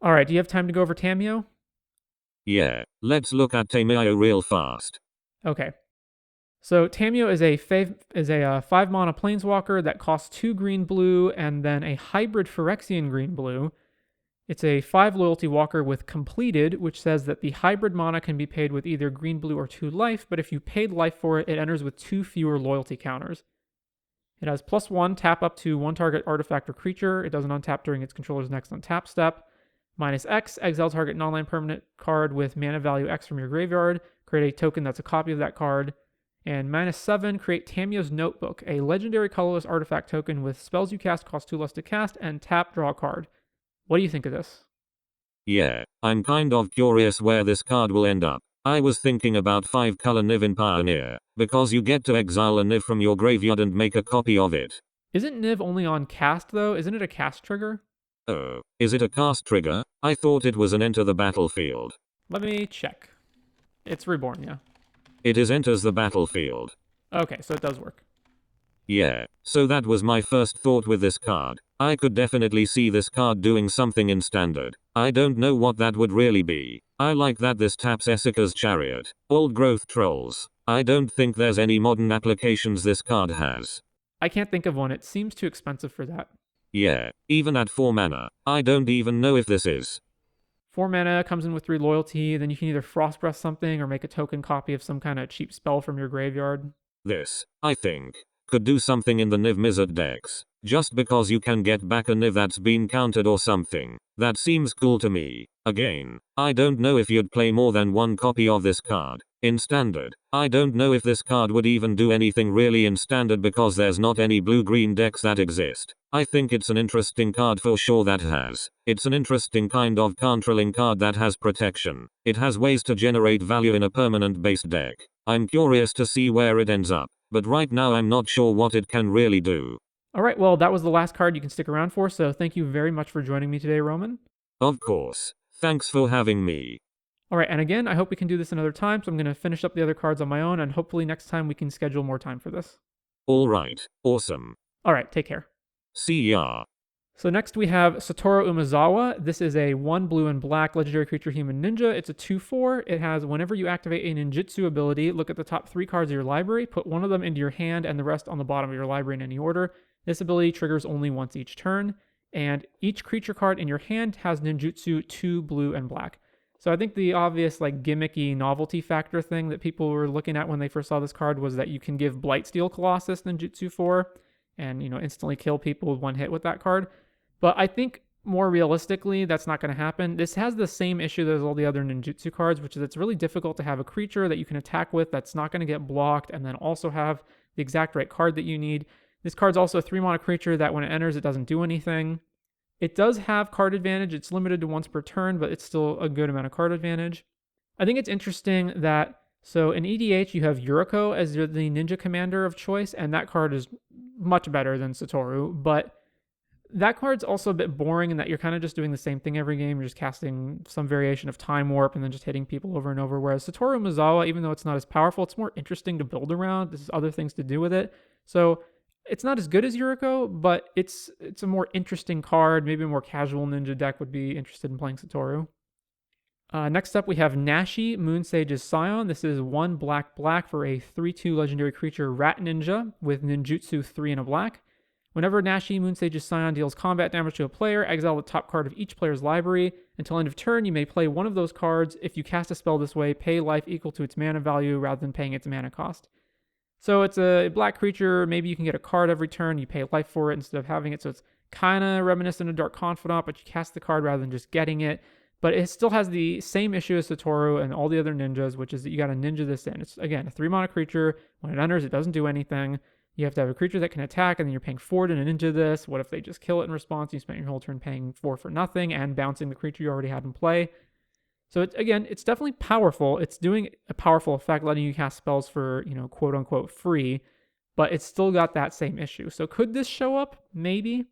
Alright, do you have time to go over Tamiyo? Yeah, let's look at Tamiyo real fast. Okay. So Tamiyo is a 5-mana planeswalker that costs 2 green-blue and then a hybrid Phyrexian green-blue. It's a 5 loyalty walker with completed, which says that the hybrid mana can be paid with either green-blue or 2 life, but if you paid life for it, it enters with 2 fewer loyalty counters. It has +1, tap up to 1 target artifact or creature. It doesn't untap during its controller's next untap step. -X, exile target non-land permanent card with mana value X from your graveyard. Create a token that's a copy of that card. And -7, create Tamiyo's Notebook, a legendary colorless artifact token with spells you cast cost 2 less to cast, and tap, draw a card. What do you think of this? Yeah, I'm kind of curious where this card will end up. I was thinking about 5-color Niv in Pioneer, because you get to exile a Niv from your graveyard and make a copy of it. Isn't Niv only on cast though? Isn't it a cast trigger? Oh, is it a cast trigger? I thought it was an enter the battlefield. Let me check. It's reborn, yeah. It is enters the battlefield. Okay, so it does work. Yeah, so that was my first thought with this card. I could definitely see this card doing something in standard. I don't know what that would really be. I like that this taps Esika's Chariot. Old growth trolls. I don't think there's any modern applications this card has. I can't think of one. It seems too expensive for that. Yeah, even at 4 mana. I don't even know if this is. 4 mana, comes in with 3 loyalty, then you can either Frost Breath something or make a token copy of some kind of cheap spell from your graveyard. This, I think, could do something in the Niv Mizzet decks. Just because you can get back a Niv that's been countered or something. That seems cool to me. Again, I don't know if you'd play more than 1 copy of this card. In standard, I don't know if this card would even do anything really in standard because there's not any blue-green decks that exist. I think it's an interesting card for sure that has. It's an interesting kind of controlling card that has protection. It has ways to generate value in a permanent-based deck. I'm curious to see where it ends up, but right now I'm not sure what it can really do. Alright, well, that was the last card you can stick around for, so thank you very much for joining me today, Roman. Of course. Thanks for having me. Alright, and again, I hope we can do this another time, so I'm going to finish up the other cards on my own, and hopefully next time we can schedule more time for this. Alright, awesome. Alright, take care. See ya. So next we have Satoru Umezawa. This is a 1 blue and black legendary creature human ninja. It's a 2/4. It has whenever you activate a ninjutsu ability, look at the top 3 cards of your library, put one of them into your hand and the rest on the bottom of your library in any order. This ability triggers only once each turn, and each creature card in your hand has ninjutsu 2 blue and black. So I think the obvious like gimmicky novelty factor thing that people were looking at when they first saw this card was that you can give Blightsteel Colossus ninjutsu 4 and, instantly kill people with one hit with that card. But I think more realistically, that's not going to happen. This has the same issue as all the other ninjutsu cards, which is it's really difficult to have a creature that you can attack with that's not going to get blocked and then also have the exact right card that you need. This card's also a 3-mana creature that when it enters, it doesn't do anything. It does have card advantage. It's limited to once per turn, but it's still a good amount of card advantage. I think it's interesting that, so in EDH, you have Yuriko as the ninja commander of choice, and that card is much better than Satoru, but that card's also a bit boring in that you're kind of just doing the same thing every game. You're just casting some variation of Time Warp and then just hitting people over and over, whereas Satoru Umezawa, even though it's not as powerful, it's more interesting to build around. There's other things to do with it. So it's not as good as Yuriko, but it's a more interesting card. Maybe a more casual ninja deck would be interested in playing Satoru. Next up, we have Nashi, Moonsage's Scion. This is 1 black for a 3/2 legendary creature Rat Ninja with ninjutsu 3 and a black. Whenever Nashi, Moonsage's Scion deals combat damage to a player, exile the top card of each player's library. Until end of turn, you may play one of those cards. If you cast a spell this way, pay life equal to its mana value rather than paying its mana cost. So it's a black creature. Maybe you can get a card every turn. You pay life for it instead of having it. So it's kind of reminiscent of Dark Confidant, but you cast the card rather than just getting it. But it still has the same issue as Satoru and all the other ninjas, which is that you got to ninja this in. It's, again, a 3-mana creature. When it enters, it doesn't do anything. You have to have a creature that can attack, and then you're paying 4 to ninja this. What if they just kill it in response? You spent your whole turn paying 4 for nothing and bouncing the creature you already had in play. So it's definitely powerful. It's doing a powerful effect, letting you cast spells for, quote unquote free, but it's still got that same issue. So could this show up? Maybe.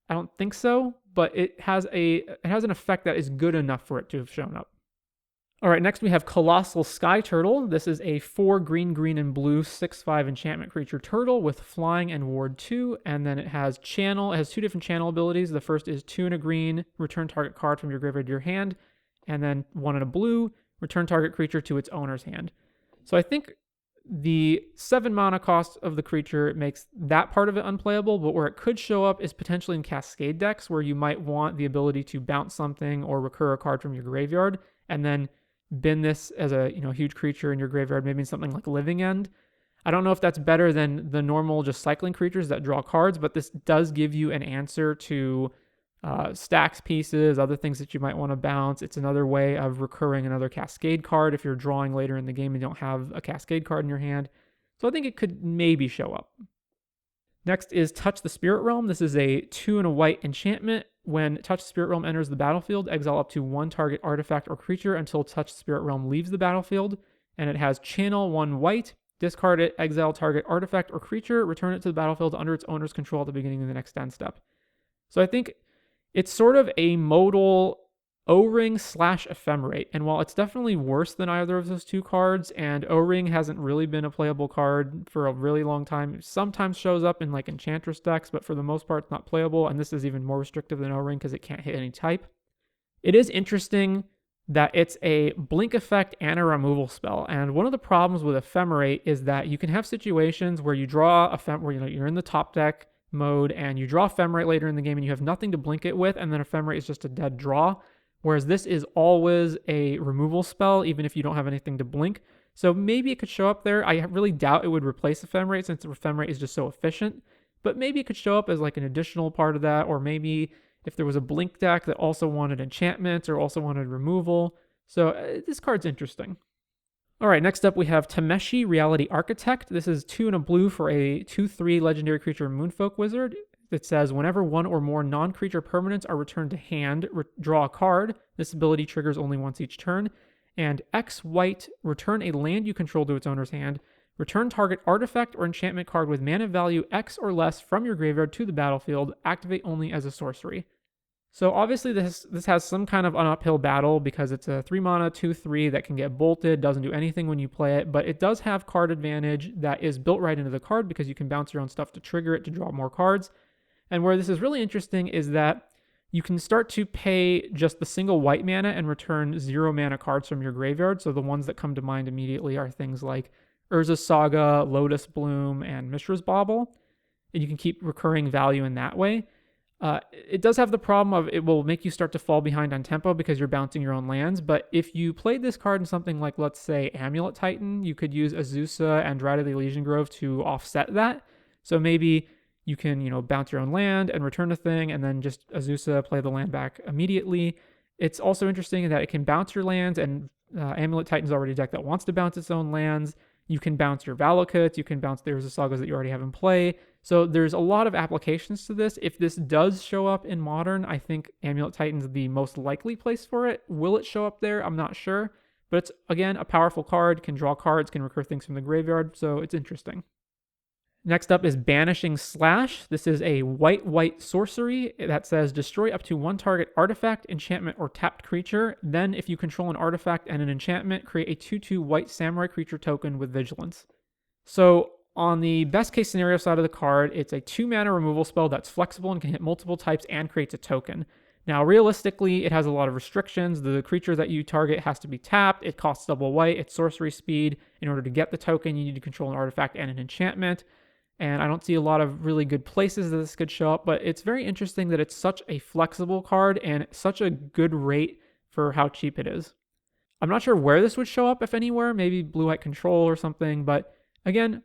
I don't think so, but it has an effect that is good enough for it to have shown up. All right, next we have Colossal Skyturtle. This is a 4 green and blue 6/5 enchantment creature turtle with flying and ward 2, and then it has channel. It has 2 different channel abilities. The first is 2 and a green, return target card from your graveyard to your hand, and then 1 and a blue, return target creature to its owner's hand. So I think the 7 mana cost of the creature makes that part of it unplayable, but where it could show up is potentially in Cascade decks, where you might want the ability to bounce something or recur a card from your graveyard, and then bin this as a huge creature in your graveyard, maybe in something like Living End. I don't know if that's better than the normal just cycling creatures that draw cards, but this does give you an answer to stacks pieces, other things that you might want to bounce. It's another way of recurring another Cascade card if you're drawing later in the game and don't have a Cascade card in your hand. So I think it could maybe show up. Next is Touch the Spirit Realm. This is a 2 and a white enchantment. When Touch the Spirit Realm enters the battlefield, exile up to 1 target artifact or creature until Touch the Spirit Realm leaves the battlefield. And it has channel 1 white, discard it, exile target artifact or creature, return it to the battlefield under its owner's control at the beginning of the next end step. So I think it's sort of a modal O-Ring / Ephemerate, and while it's definitely worse than either of those 2 cards, and O-Ring hasn't really been a playable card for a really long time, it sometimes shows up in like Enchantress decks, but for the most part it's not playable, and this is even more restrictive than O-Ring because it can't hit any type. It is interesting that it's a blink effect and a removal spell, and one of the problems with Ephemerate is that you can have situations where you draw where you're in the top deck mode and you draw Ephemerate later in the game and you have nothing to blink it with, and then Ephemerate is just a dead draw, whereas this is always a removal spell even if you don't have anything to blink. So maybe it could show up there. I really doubt it would replace Ephemerate since Ephemerate is just so efficient, but maybe it could show up as like an additional part of that, or maybe if there was a blink deck that also wanted enchantments or also wanted removal. So this card's interesting. All right, next up we have Tameshi, Reality Architect. This is 2 and a blue for a 2/3 legendary creature Moonfolk Wizard. It says, whenever 1 or more non-creature permanents are returned to hand, draw a card. This ability triggers only once each turn. And X white, return a land you control to its owner's hand. Return target artifact or enchantment card with mana value X or less from your graveyard to the battlefield. Activate only as a sorcery. So obviously this has some kind of an uphill battle because it's a 3 mana 2/3 that can get bolted, doesn't do anything when you play it, but it does have card advantage that is built right into the card because you can bounce your own stuff to trigger it to draw more cards. And where this is really interesting is that you can start to pay just the single white mana and return 0 mana cards from your graveyard. So the ones that come to mind immediately are things like Urza's Saga, Lotus Bloom, and Mishra's Bauble. and you can keep recurring value in that way. It does have the problem of it will make you start to fall behind on tempo because you're bouncing your own lands, but if you played this card in something like, let's say, Amulet Titan, you could use Azusa and Rite of the Elysian Grove to offset that. So maybe you can, bounce your own land and return a thing, and then just Azusa, play the land back immediately. It's also interesting in that it can bounce your lands, and Amulet Titan's already a deck that wants to bounce its own lands. You can bounce your Valakuts, you can bounce the Sagas that you already have in play. So there's a lot of applications to this. If this does show up in Modern, I think Amulet Titan's the most likely place for it. Will it show up there? I'm not sure. But it's, again, a powerful card, can draw cards, can recur things from the graveyard, so it's interesting. Next up is Banishing Slash. This is a white sorcery that says destroy up to one target artifact, enchantment, or tapped creature. Then, if you control an artifact and an enchantment, create a 2/2 white samurai creature token with vigilance. So, on the best case scenario side of the card, it's a 2-mana removal spell that's flexible and can hit multiple types and creates a token. Now, realistically, it has a lot of restrictions. The creature that you target has to be tapped. It costs double white. It's sorcery speed. In order to get the token, you need to control an artifact and an enchantment. And I don't see a lot of really good places that this could show up, but it's very interesting that it's such a flexible card and such a good rate for how cheap it is. I'm not sure where this would show up, if anywhere, maybe blue-white control or something, but again,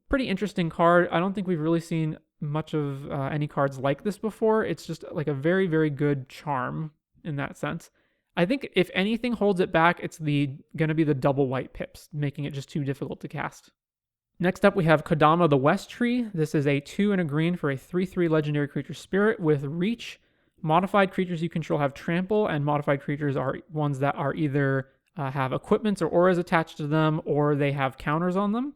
pretty interesting card. I don't think we've really seen much of any cards like this before. It's just like a very, very good charm in that sense. I think if anything holds it back, it's going to be the double white pips, making it just too difficult to cast. Next up, we have Kodama the West Tree. This is a 2 and a green for a 3/3 legendary creature spirit with reach. Modified creatures you control have trample, and modified creatures are ones that are either have equipments or auras attached to them, or they have counters on them.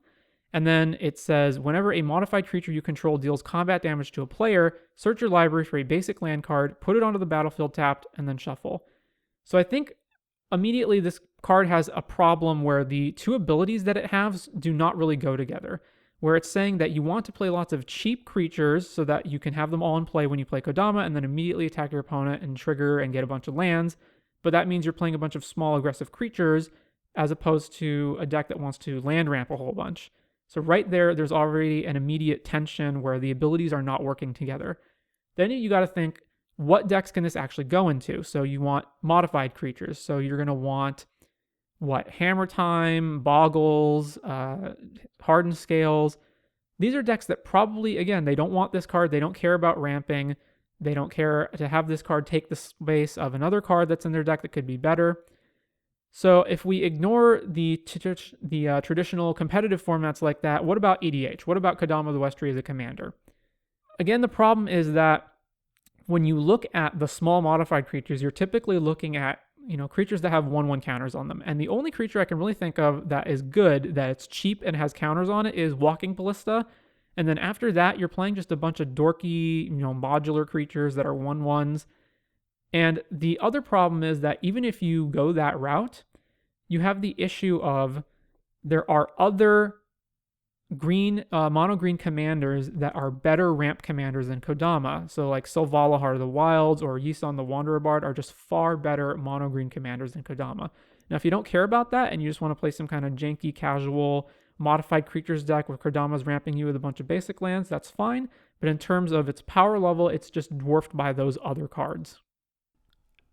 And then it says, whenever a modified creature you control deals combat damage to a player, search your library for a basic land card, put it onto the battlefield tapped, and then shuffle. So I think immediately this card has a problem where the two abilities that it has do not really go together, where it's saying that you want to play lots of cheap creatures so that you can have them all in play when you play Kodama and then immediately attack your opponent and trigger and get a bunch of lands, but that means you're playing a bunch of small aggressive creatures as opposed to a deck that wants to land ramp a whole bunch. So right there's already an immediate tension where the abilities are not working together. Then you got to think, what decks can this actually go into? So you want modified creatures. So you're going to want Hammer Time, Boggles, Hardened Scales. These are decks that probably, again, they don't want this card. They don't care about ramping. They don't care to have this card take the space of another card that's in their deck that could be better. So if we ignore the traditional competitive formats like that, what about EDH? What about Kodama the West Tree as a commander? Again, the problem is that when you look at the small modified creatures, you're typically looking at creatures that have 1/1 counters on them. And the only creature I can really think of that is good, that it's cheap and has counters on it, is Walking Ballista. And then after that, you're playing just a bunch of dorky, modular creatures that are 1/1s. And the other problem is that even if you go that route, you have the issue of there are other mono green commanders that are better ramp commanders than Kodama. So like Selvala Heart of the Wilds or Yisan the Wanderer Bard are just far better mono green commanders than Kodama. Now, if you don't care about that and you just want to play some kind of janky, casual, modified creatures deck where Kodama's ramping you with a bunch of basic lands, that's fine. But in terms of its power level, it's just dwarfed by those other cards.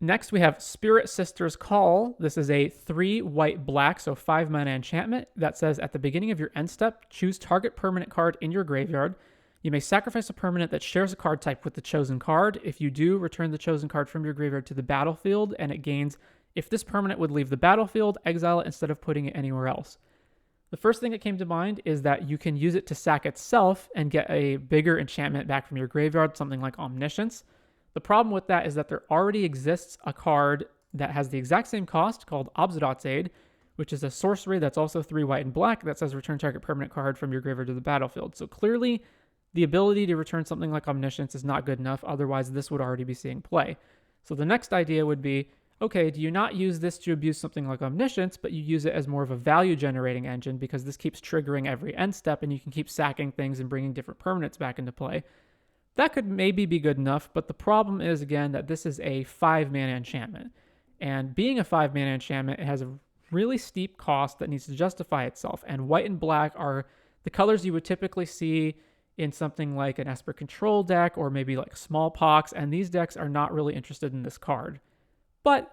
Next, we have Spirit Sister's Call. This is a 3 white-black, so 5 mana enchantment that says at the beginning of your end step, choose target permanent card in your graveyard. You may sacrifice a permanent that shares a card type with the chosen card. If you do, return the chosen card from your graveyard to the battlefield, and it gains, if this permanent would leave the battlefield, exile it instead of putting it anywhere else. The first thing that came to mind is that you can use it to sack itself and get a bigger enchantment back from your graveyard, something like Omniscience. The problem with that is that there already exists a card that has the exact same cost called Obsidiot's Aid, which is a sorcery that's also 3 white and black that says return target permanent card from your graveyard to the battlefield. So clearly, the ability to return something like Omniscience is not good enough, otherwise this would already be seeing play. So the next idea would be, okay, do you not use this to abuse something like Omniscience, but you use it as more of a value generating engine because this keeps triggering every end step and you can keep sacking things and bringing different permanents back into play. That could maybe be good enough, but the problem is, again, that this is a 5-mana enchantment. And being a 5-mana enchantment, it has a really steep cost that needs to justify itself. And white and black are the colors you would typically see in something like an Esper Control deck or maybe like Smallpox, and these decks are not really interested in this card. But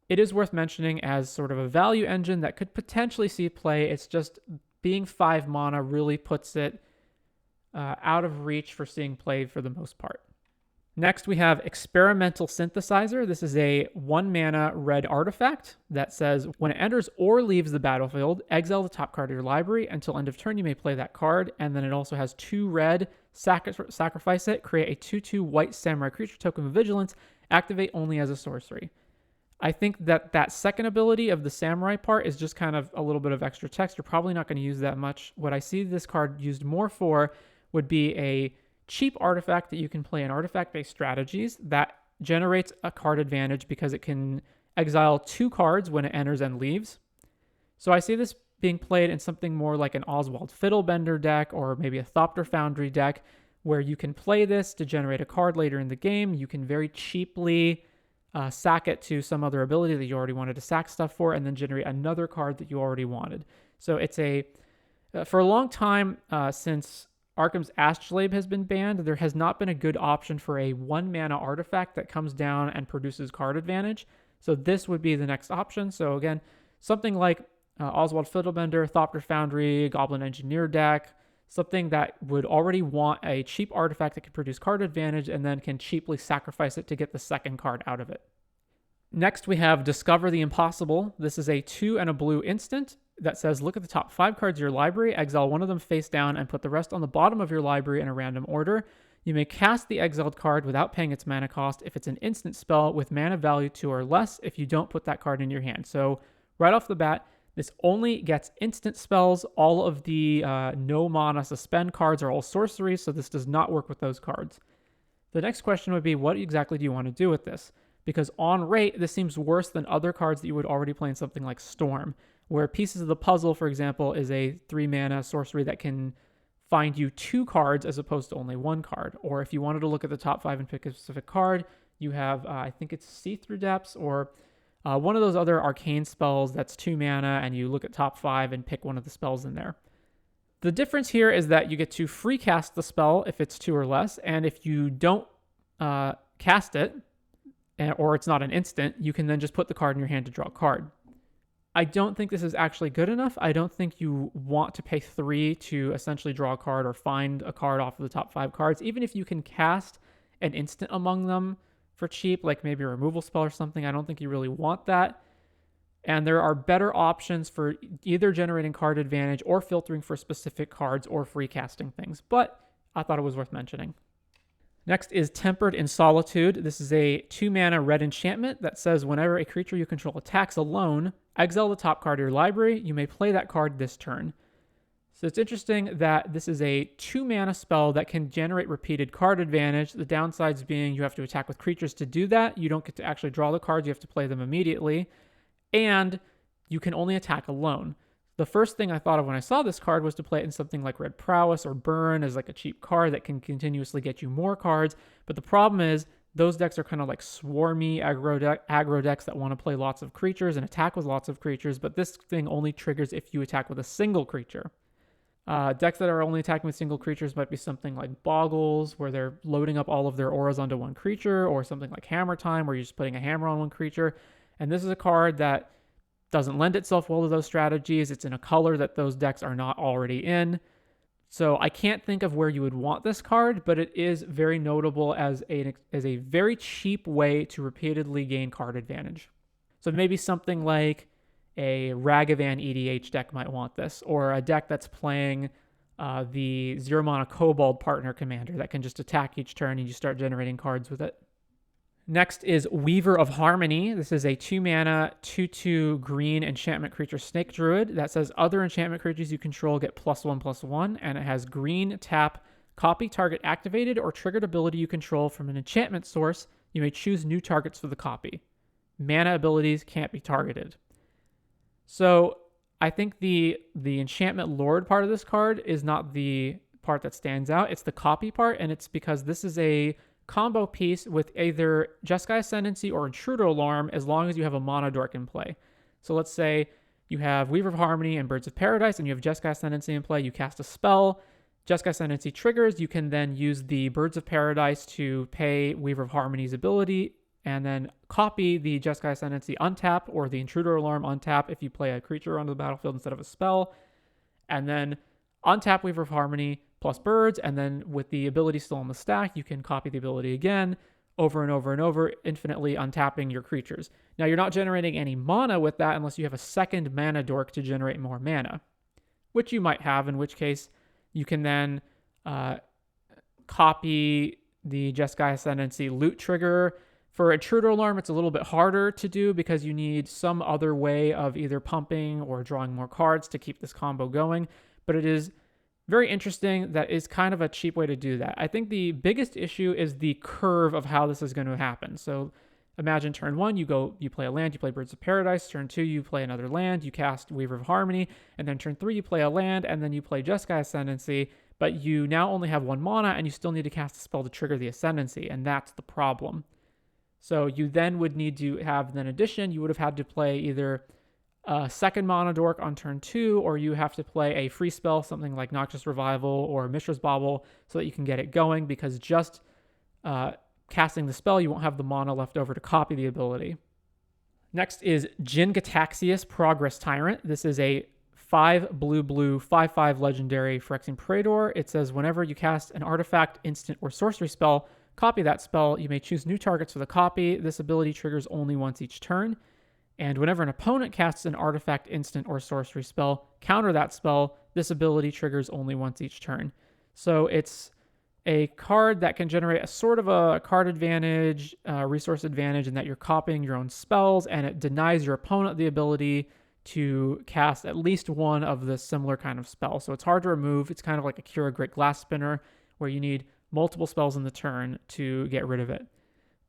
it is worth mentioning as sort of a value engine that could potentially see play. It's just being 5 mana really puts it out of reach for seeing play for the most part. Next, we have Experimental Synthesizer. This is a 1 mana red artifact that says when it enters or leaves the battlefield, exile the top card of your library. Until end of turn, you may play that card. And then it also has 2 red, sacrifice it, create a 2/2 white samurai creature token of vigilance, activate only as a sorcery. I think that second ability of the samurai part is just kind of a little bit of extra text. You're probably not going to use that much. What I see this card used more for would be a cheap artifact that you can play in artifact-based strategies that generates a card advantage because it can exile 2 cards when it enters and leaves. So I see this being played in something more like an Oswald Fiddlebender deck or maybe a Thopter Foundry deck where you can play this to generate a card later in the game. You can very cheaply sack it to some other ability that you already wanted to sack stuff for and then generate another card that you already wanted. So it's for a long time since Arkham's Astrolabe has been banned, there has not been a good option for a 1 mana artifact that comes down and produces card advantage. So this would be the next option. So again, something like Oswald Fiddlebender, Thopter Foundry, Goblin Engineer deck, something that would already want a cheap artifact that can produce card advantage and then can cheaply sacrifice it to get the second card out of it. Next, we have Discover the Impossible. This is a 2 and a blue instant that says look at the top 5 cards of your library, exile one of them face down, and put the rest on the bottom of your library in a random order. You may cast the exiled card without paying its mana cost if it's an instant spell with mana value 2 or less if you don't put that card in your hand. So right off the bat, this only gets instant spells. All of the no mana suspend cards are all sorceries, so this does not work with those cards. The next question would be, what exactly do you want to do with this? Because on rate, this seems worse than other cards that you would already play in something like Storm, where Pieces of the Puzzle, for example, is a 3 mana sorcery that can find you 2 cards as opposed to only 1 card. Or if you wanted to look at the top 5 and pick a specific card, you have, I think it's See-Through Depths or one of those other arcane spells that's 2 mana, and you look at top 5 and pick one of the spells in there. The difference here is that you get to free cast the spell if it's 2 or less, and if you don't cast it, or it's not an instant, you can then just put the card in your hand to draw a card. I don't think this is actually good enough. I don't think you want to pay 3 to essentially draw a card or find a card off of the top 5 cards. Even if you can cast an instant among them for cheap, like maybe a removal spell or something, I don't think you really want that. And there are better options for either generating card advantage or filtering for specific cards or free casting things. But I thought it was worth mentioning. Next is Tempered in Solitude. This is a 2 mana red enchantment that says whenever a creature you control attacks alone, exile the top card of your library. You may play that card this turn. So it's interesting that this is a 2 mana spell that can generate repeated card advantage. The downsides being you have to attack with creatures to do that. You don't get to actually draw the cards. You have to play them immediately. And you can only attack alone. The first thing I thought of when I saw this card was to play it in something like Red Prowess or Burn as like a cheap card that can continuously get you more cards. But the problem is those decks are kind of like swarmy aggro decks that want to play lots of creatures and attack with lots of creatures. But this thing only triggers if you attack with a single creature. Decks that are only attacking with single creatures might be something like Boggles, where they're loading up all of their auras onto one creature, or something like Hammer Time, where you're just putting a hammer on one creature. And this is a card that doesn't lend itself well to those strategies. It's in a color that those decks are not already in. So I can't think of where you would want this card, but it is very notable as a very cheap way to repeatedly gain card advantage. So maybe something like a Ragavan EDH deck might want this, or a deck that's playing the 0 mana Kobold Partner Commander that can just attack each turn and you start generating cards with it. Next is Weaver of Harmony. This is a 2 mana, 2/2 green enchantment creature snake druid that says other enchantment creatures you control get +1/+1, and it has green tap, copy target activated or triggered ability you control from an enchantment source. You may choose new targets for the copy. Mana abilities can't be targeted. So I think the enchantment lord part of this card is not the part that stands out. It's the copy part, and it's because this is a combo piece with either Jeskai Ascendancy or Intruder Alarm as long as you have a Mana Dork in play. So let's say you have Weaver of Harmony and Birds of Paradise and you have Jeskai Ascendancy in play. You cast a spell Jeskai Ascendancy triggers, you can then use the Birds of Paradise to pay Weaver of Harmony's ability, and then copy the Jeskai Ascendancy untap or the Intruder Alarm untap if you play a creature onto the battlefield instead of a spell, and then untap Weaver of Harmony plus birds, and then with the ability still on the stack, you can copy the ability again over and over and over, infinitely untapping your creatures. Now, you're not generating any mana with that unless you have a second mana dork to generate more mana, which you might have, in which case you can then copy the Jeskai Ascendancy loot trigger. For Intruder Alarm, it's a little bit harder to do because you need some other way of either pumping or drawing more cards to keep this combo going, but it is very interesting. That is kind of a cheap way to do that. I think the biggest issue is the curve of how this is going to happen. So imagine turn 1, you play a land, you play Birds of Paradise. Turn 2, you play another land, you cast Weaver of Harmony. And then turn 3, you play a land, and then you play Jeskai Ascendancy. But you now only have 1 mana, and you still need to cast a spell to trigger the Ascendancy, and that's the problem. So you then would need to have, in addition, you would have had to play either a second mana dork on turn 2, or you have to play a free spell, something like Noxious Revival or Mishra's Bauble, so that you can get it going, because just casting the spell, you won't have the mana left over to copy the ability. Next is Jin-Gitaxias, Progress Tyrant. This is a 5 blue 5/5 legendary Phyrexian Praetor. It says whenever you cast an artifact, instant, or sorcery spell, copy that spell. You may choose new targets for the copy. This ability triggers only once each turn. And whenever an opponent casts an artifact, instant, or sorcery spell, counter that spell. This ability triggers only once each turn. So it's a card that can generate a sort of a card advantage, resource advantage, in that you're copying your own spells, and it denies your opponent the ability to cast at least one of the similar kind of spell. So it's hard to remove. It's kind of like a Cure Great Glass Spinner, where you need multiple spells in the turn to get rid of it.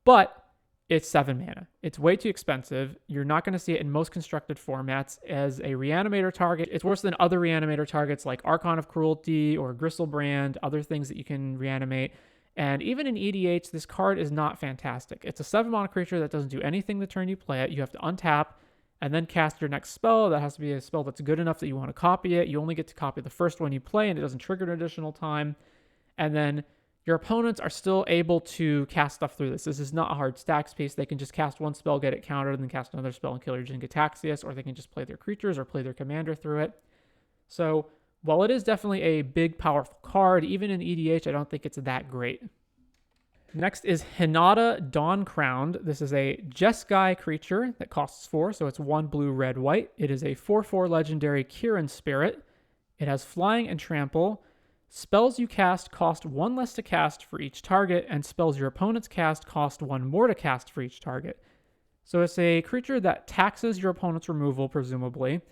But it's 7 mana. It's way too expensive. You're not going to see it in most constructed formats as a reanimator target. It's worse than other reanimator targets like Archon of Cruelty or Gristlebrand, other things that you can reanimate. And even in EDH, this card is not fantastic. It's a 7 mana creature that doesn't do anything the turn you play it. You have to untap and then cast your next spell. That has to be a spell that's good enough that you want to copy it. You only get to copy the first one you play, and it doesn't trigger an additional time. And then your opponents are still able to cast stuff through this. This is not a hard stacks piece. They can just cast one spell, get it countered, and then cast another spell and kill your Jin-Gitaxias, or they can just play their creatures or play their commander through it. So while it is definitely a big, powerful card, even in EDH, I don't think it's that great. Next is Hinata Dawn-Crowned. This is a Jeskai creature that costs 4, so it's 1 blue, red, white. It is a 4/4 legendary Kirin spirit. It has flying and trample. Spells you cast cost 1 less to cast for each target, and spells your opponents cast cost 1 more to cast for each target. So it's a creature that taxes your opponent's removal, presumably,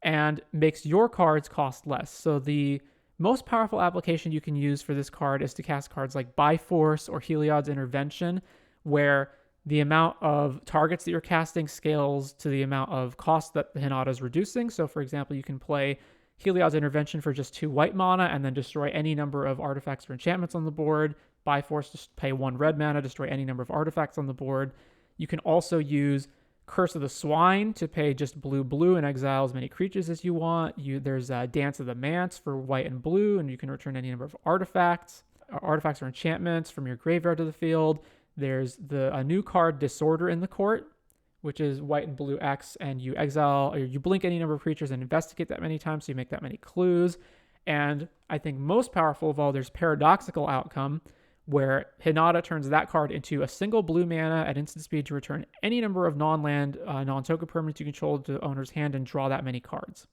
and makes your cards cost less. So the most powerful application you can use for this card is to cast cards like Byforce or Heliod's Intervention, where the amount of targets that you're casting scales to the amount of cost that the Hinata is reducing. So, for example, you can play Heliod's Intervention for just 2 white mana and then destroy any number of artifacts or enchantments on the board. Byforce, just pay 1 red mana, destroy any number of artifacts on the board. You can also use Curse of the Swine to pay just blue and exile as many creatures as you want. There's Dance of the Manse for white and blue, and you can return any number of artifacts or enchantments from your graveyard to the field. There's a new card, Disorder in the Court, which is white and blue X, and you exile or you blink any number of creatures and investigate that many times, so you make that many clues. And I think most powerful of all, there's Paradoxical Outcome, where Hinata turns that card into a single blue mana at instant speed to return any number of non-land, non-token permanents you control to the owner's hand and draw that many cards.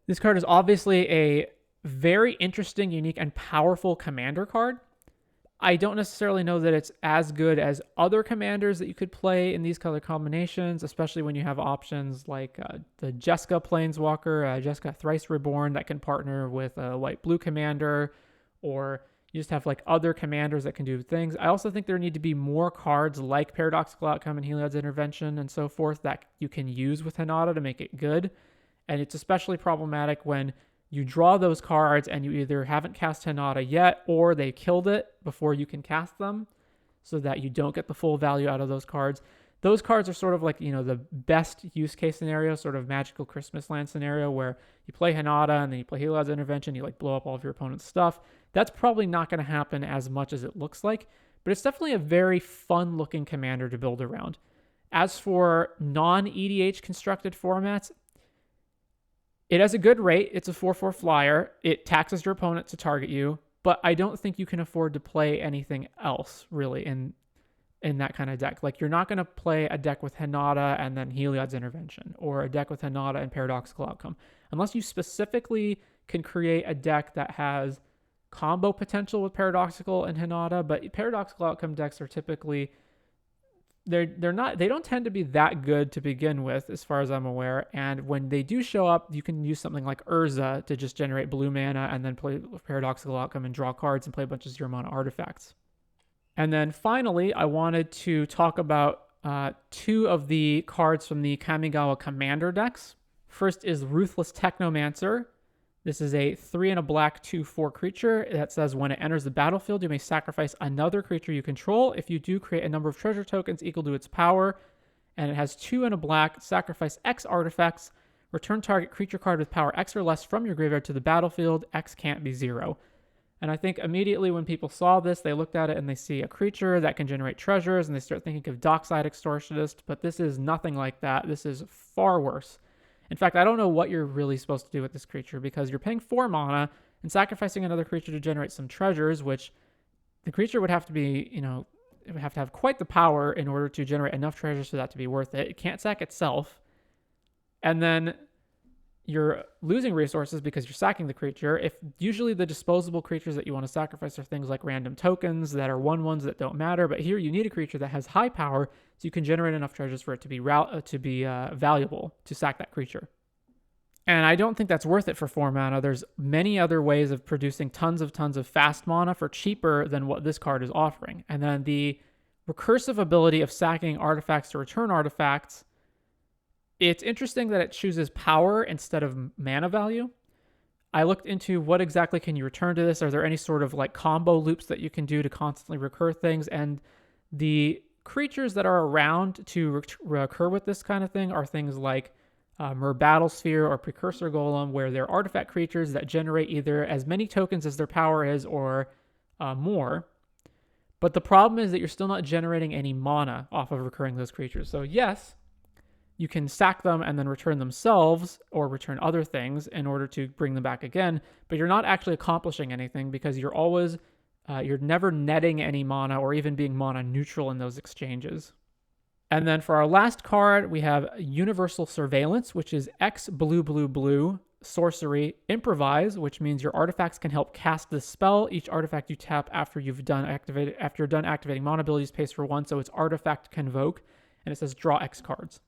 This card is obviously a very interesting, unique, and powerful commander card. I don't necessarily know that it's as good as other commanders that you could play in these color combinations, especially when you have options like the Jeska Planeswalker, Jeska Thrice Reborn that can partner with a white-blue commander, or you just have like other commanders that can do things. I also think there need to be more cards like Paradoxical Outcome and Heliod's Intervention and so forth that you can use with Hinata to make it good. And it's especially problematic when you draw those cards and you either haven't cast Hinata yet or they killed it before you can cast them, so that you don't get the full value out of those cards. those cards are sort of like, the best use case scenario, sort of magical Christmas land scenario where you play Hinata and then you play Heliod's Intervention, you like blow up all of your opponent's stuff. That's probably not going to happen as much as it looks like, but it's definitely a very fun looking commander to build around. As for non-EDH constructed formats, it has a good rate. It's a 4/4 flyer. It taxes your opponent to target you, but I don't think you can afford to play anything else really in that kind of deck. Like, you're not going to play a deck with Hinata and then Heliod's Intervention, or a deck with Hinata and Paradoxical Outcome, unless you specifically can create a deck that has combo potential with Paradoxical and Hinata. But Paradoxical Outcome decks are typically, they don't tend to be that good to begin with, as far as I'm aware. And when they do show up, you can use something like Urza to just generate blue mana and then play Paradoxical Outcome and draw cards and play a bunch of 0-mana artifacts. And then finally, I wanted to talk about 2 of the cards from the Kamigawa Commander decks. First is Ruthless Technomancer. This is a 3 and a black 2/4 creature that says when it enters the battlefield, you may sacrifice another creature you control. If you do, create a number of treasure tokens equal to its power. And it has 2 and a black, sacrifice X artifacts, return target creature card with power X or less from your graveyard to the battlefield. X can't be 0. And I think immediately when people saw this, they looked at it and they see a creature that can generate treasures and they start thinking of Dockside Extortionist, but this is nothing like that. This is far worse. In fact, I don't know what you're really supposed to do with this creature, because you're paying 4 mana and sacrificing another creature to generate some treasures, which the creature would have to be, it would have to have quite the power in order to generate enough treasures for that to be worth it. It can't sack itself. And then you're losing resources because you're sacking the creature. If usually the disposable creatures that you want to sacrifice are things like random tokens that are 1/1s that don't matter, but here you need a creature that has high power so you can generate enough treasures for it to be valuable to sack that creature. And I don't think that's worth it for 4 mana. There's many other ways of producing tons of fast mana for cheaper than what this card is offering. And then the recursive ability of sacking artifacts to return artifacts, it's interesting that it chooses power instead of mana value. I looked into what exactly can you return to this. Are there any sort of like combo loops that you can do to constantly recur things? And the creatures that are around to recur with this kind of thing are things like Mer Battlesphere or Precursor Golem, where they're artifact creatures that generate either as many tokens as their power is or more. But the problem is that you're still not generating any mana off of recurring those creatures. So yes, you can sack them and then return themselves or return other things in order to bring them back again, but you're not actually accomplishing anything because you're never netting any mana or even being mana neutral in those exchanges. And then for our last card, we have Universal Surveillance, which is X blue sorcery improvise, which means your artifacts can help cast the spell. Each artifact you tap after you're done activating mana abilities pays for 1, so it's artifact convoke, and it says draw X cards.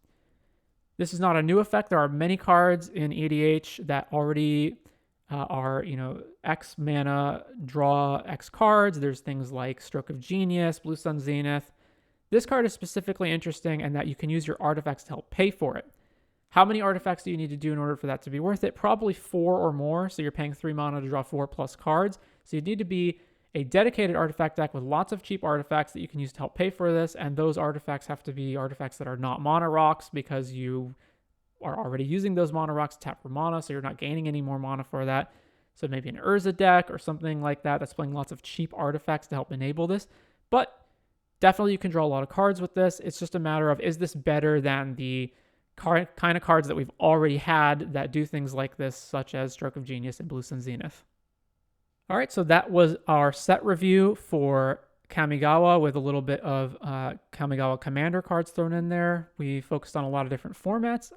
This is not a new effect. There are many cards in EDH that already are, X mana, draw X cards. There's things like Stroke of Genius, Blue Sun Zenith. This card is specifically interesting in that you can use your artifacts to help pay for it. How many artifacts do you need to do in order for that to be worth it? Probably 4 or more, so you're paying 3 mana to draw 4+ cards. So you need to be a dedicated artifact deck with lots of cheap artifacts that you can use to help pay for this, and those artifacts have to be artifacts that are not mana rocks because you are already using those mana rocks to tap for mana, so you're not gaining any more mana for that. So maybe an Urza deck or something like that that's playing lots of cheap artifacts to help enable this. But definitely you can draw a lot of cards with this. It's just a matter of, is this better than the kind of cards that we've already had that do things like this, such as Stroke of Genius and Blue Sun Zenith? All right, so that was our set review for Kamigawa with a little bit of Kamigawa Commander cards thrown in there. We focused on a lot of different formats.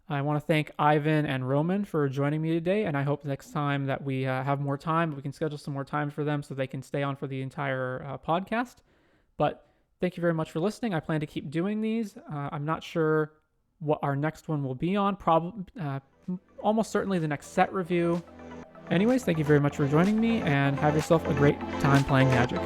I want to thank Ivan and Roman for joining me today, and I hope next time that we have more time, we can schedule some more time for them so they can stay on for the entire podcast. But thank you very much for listening. I plan to keep doing these. I'm not sure what our next one will be on. Almost certainly the next set review. Anyways, thank you very much for joining me, and have yourself a great time playing Magic.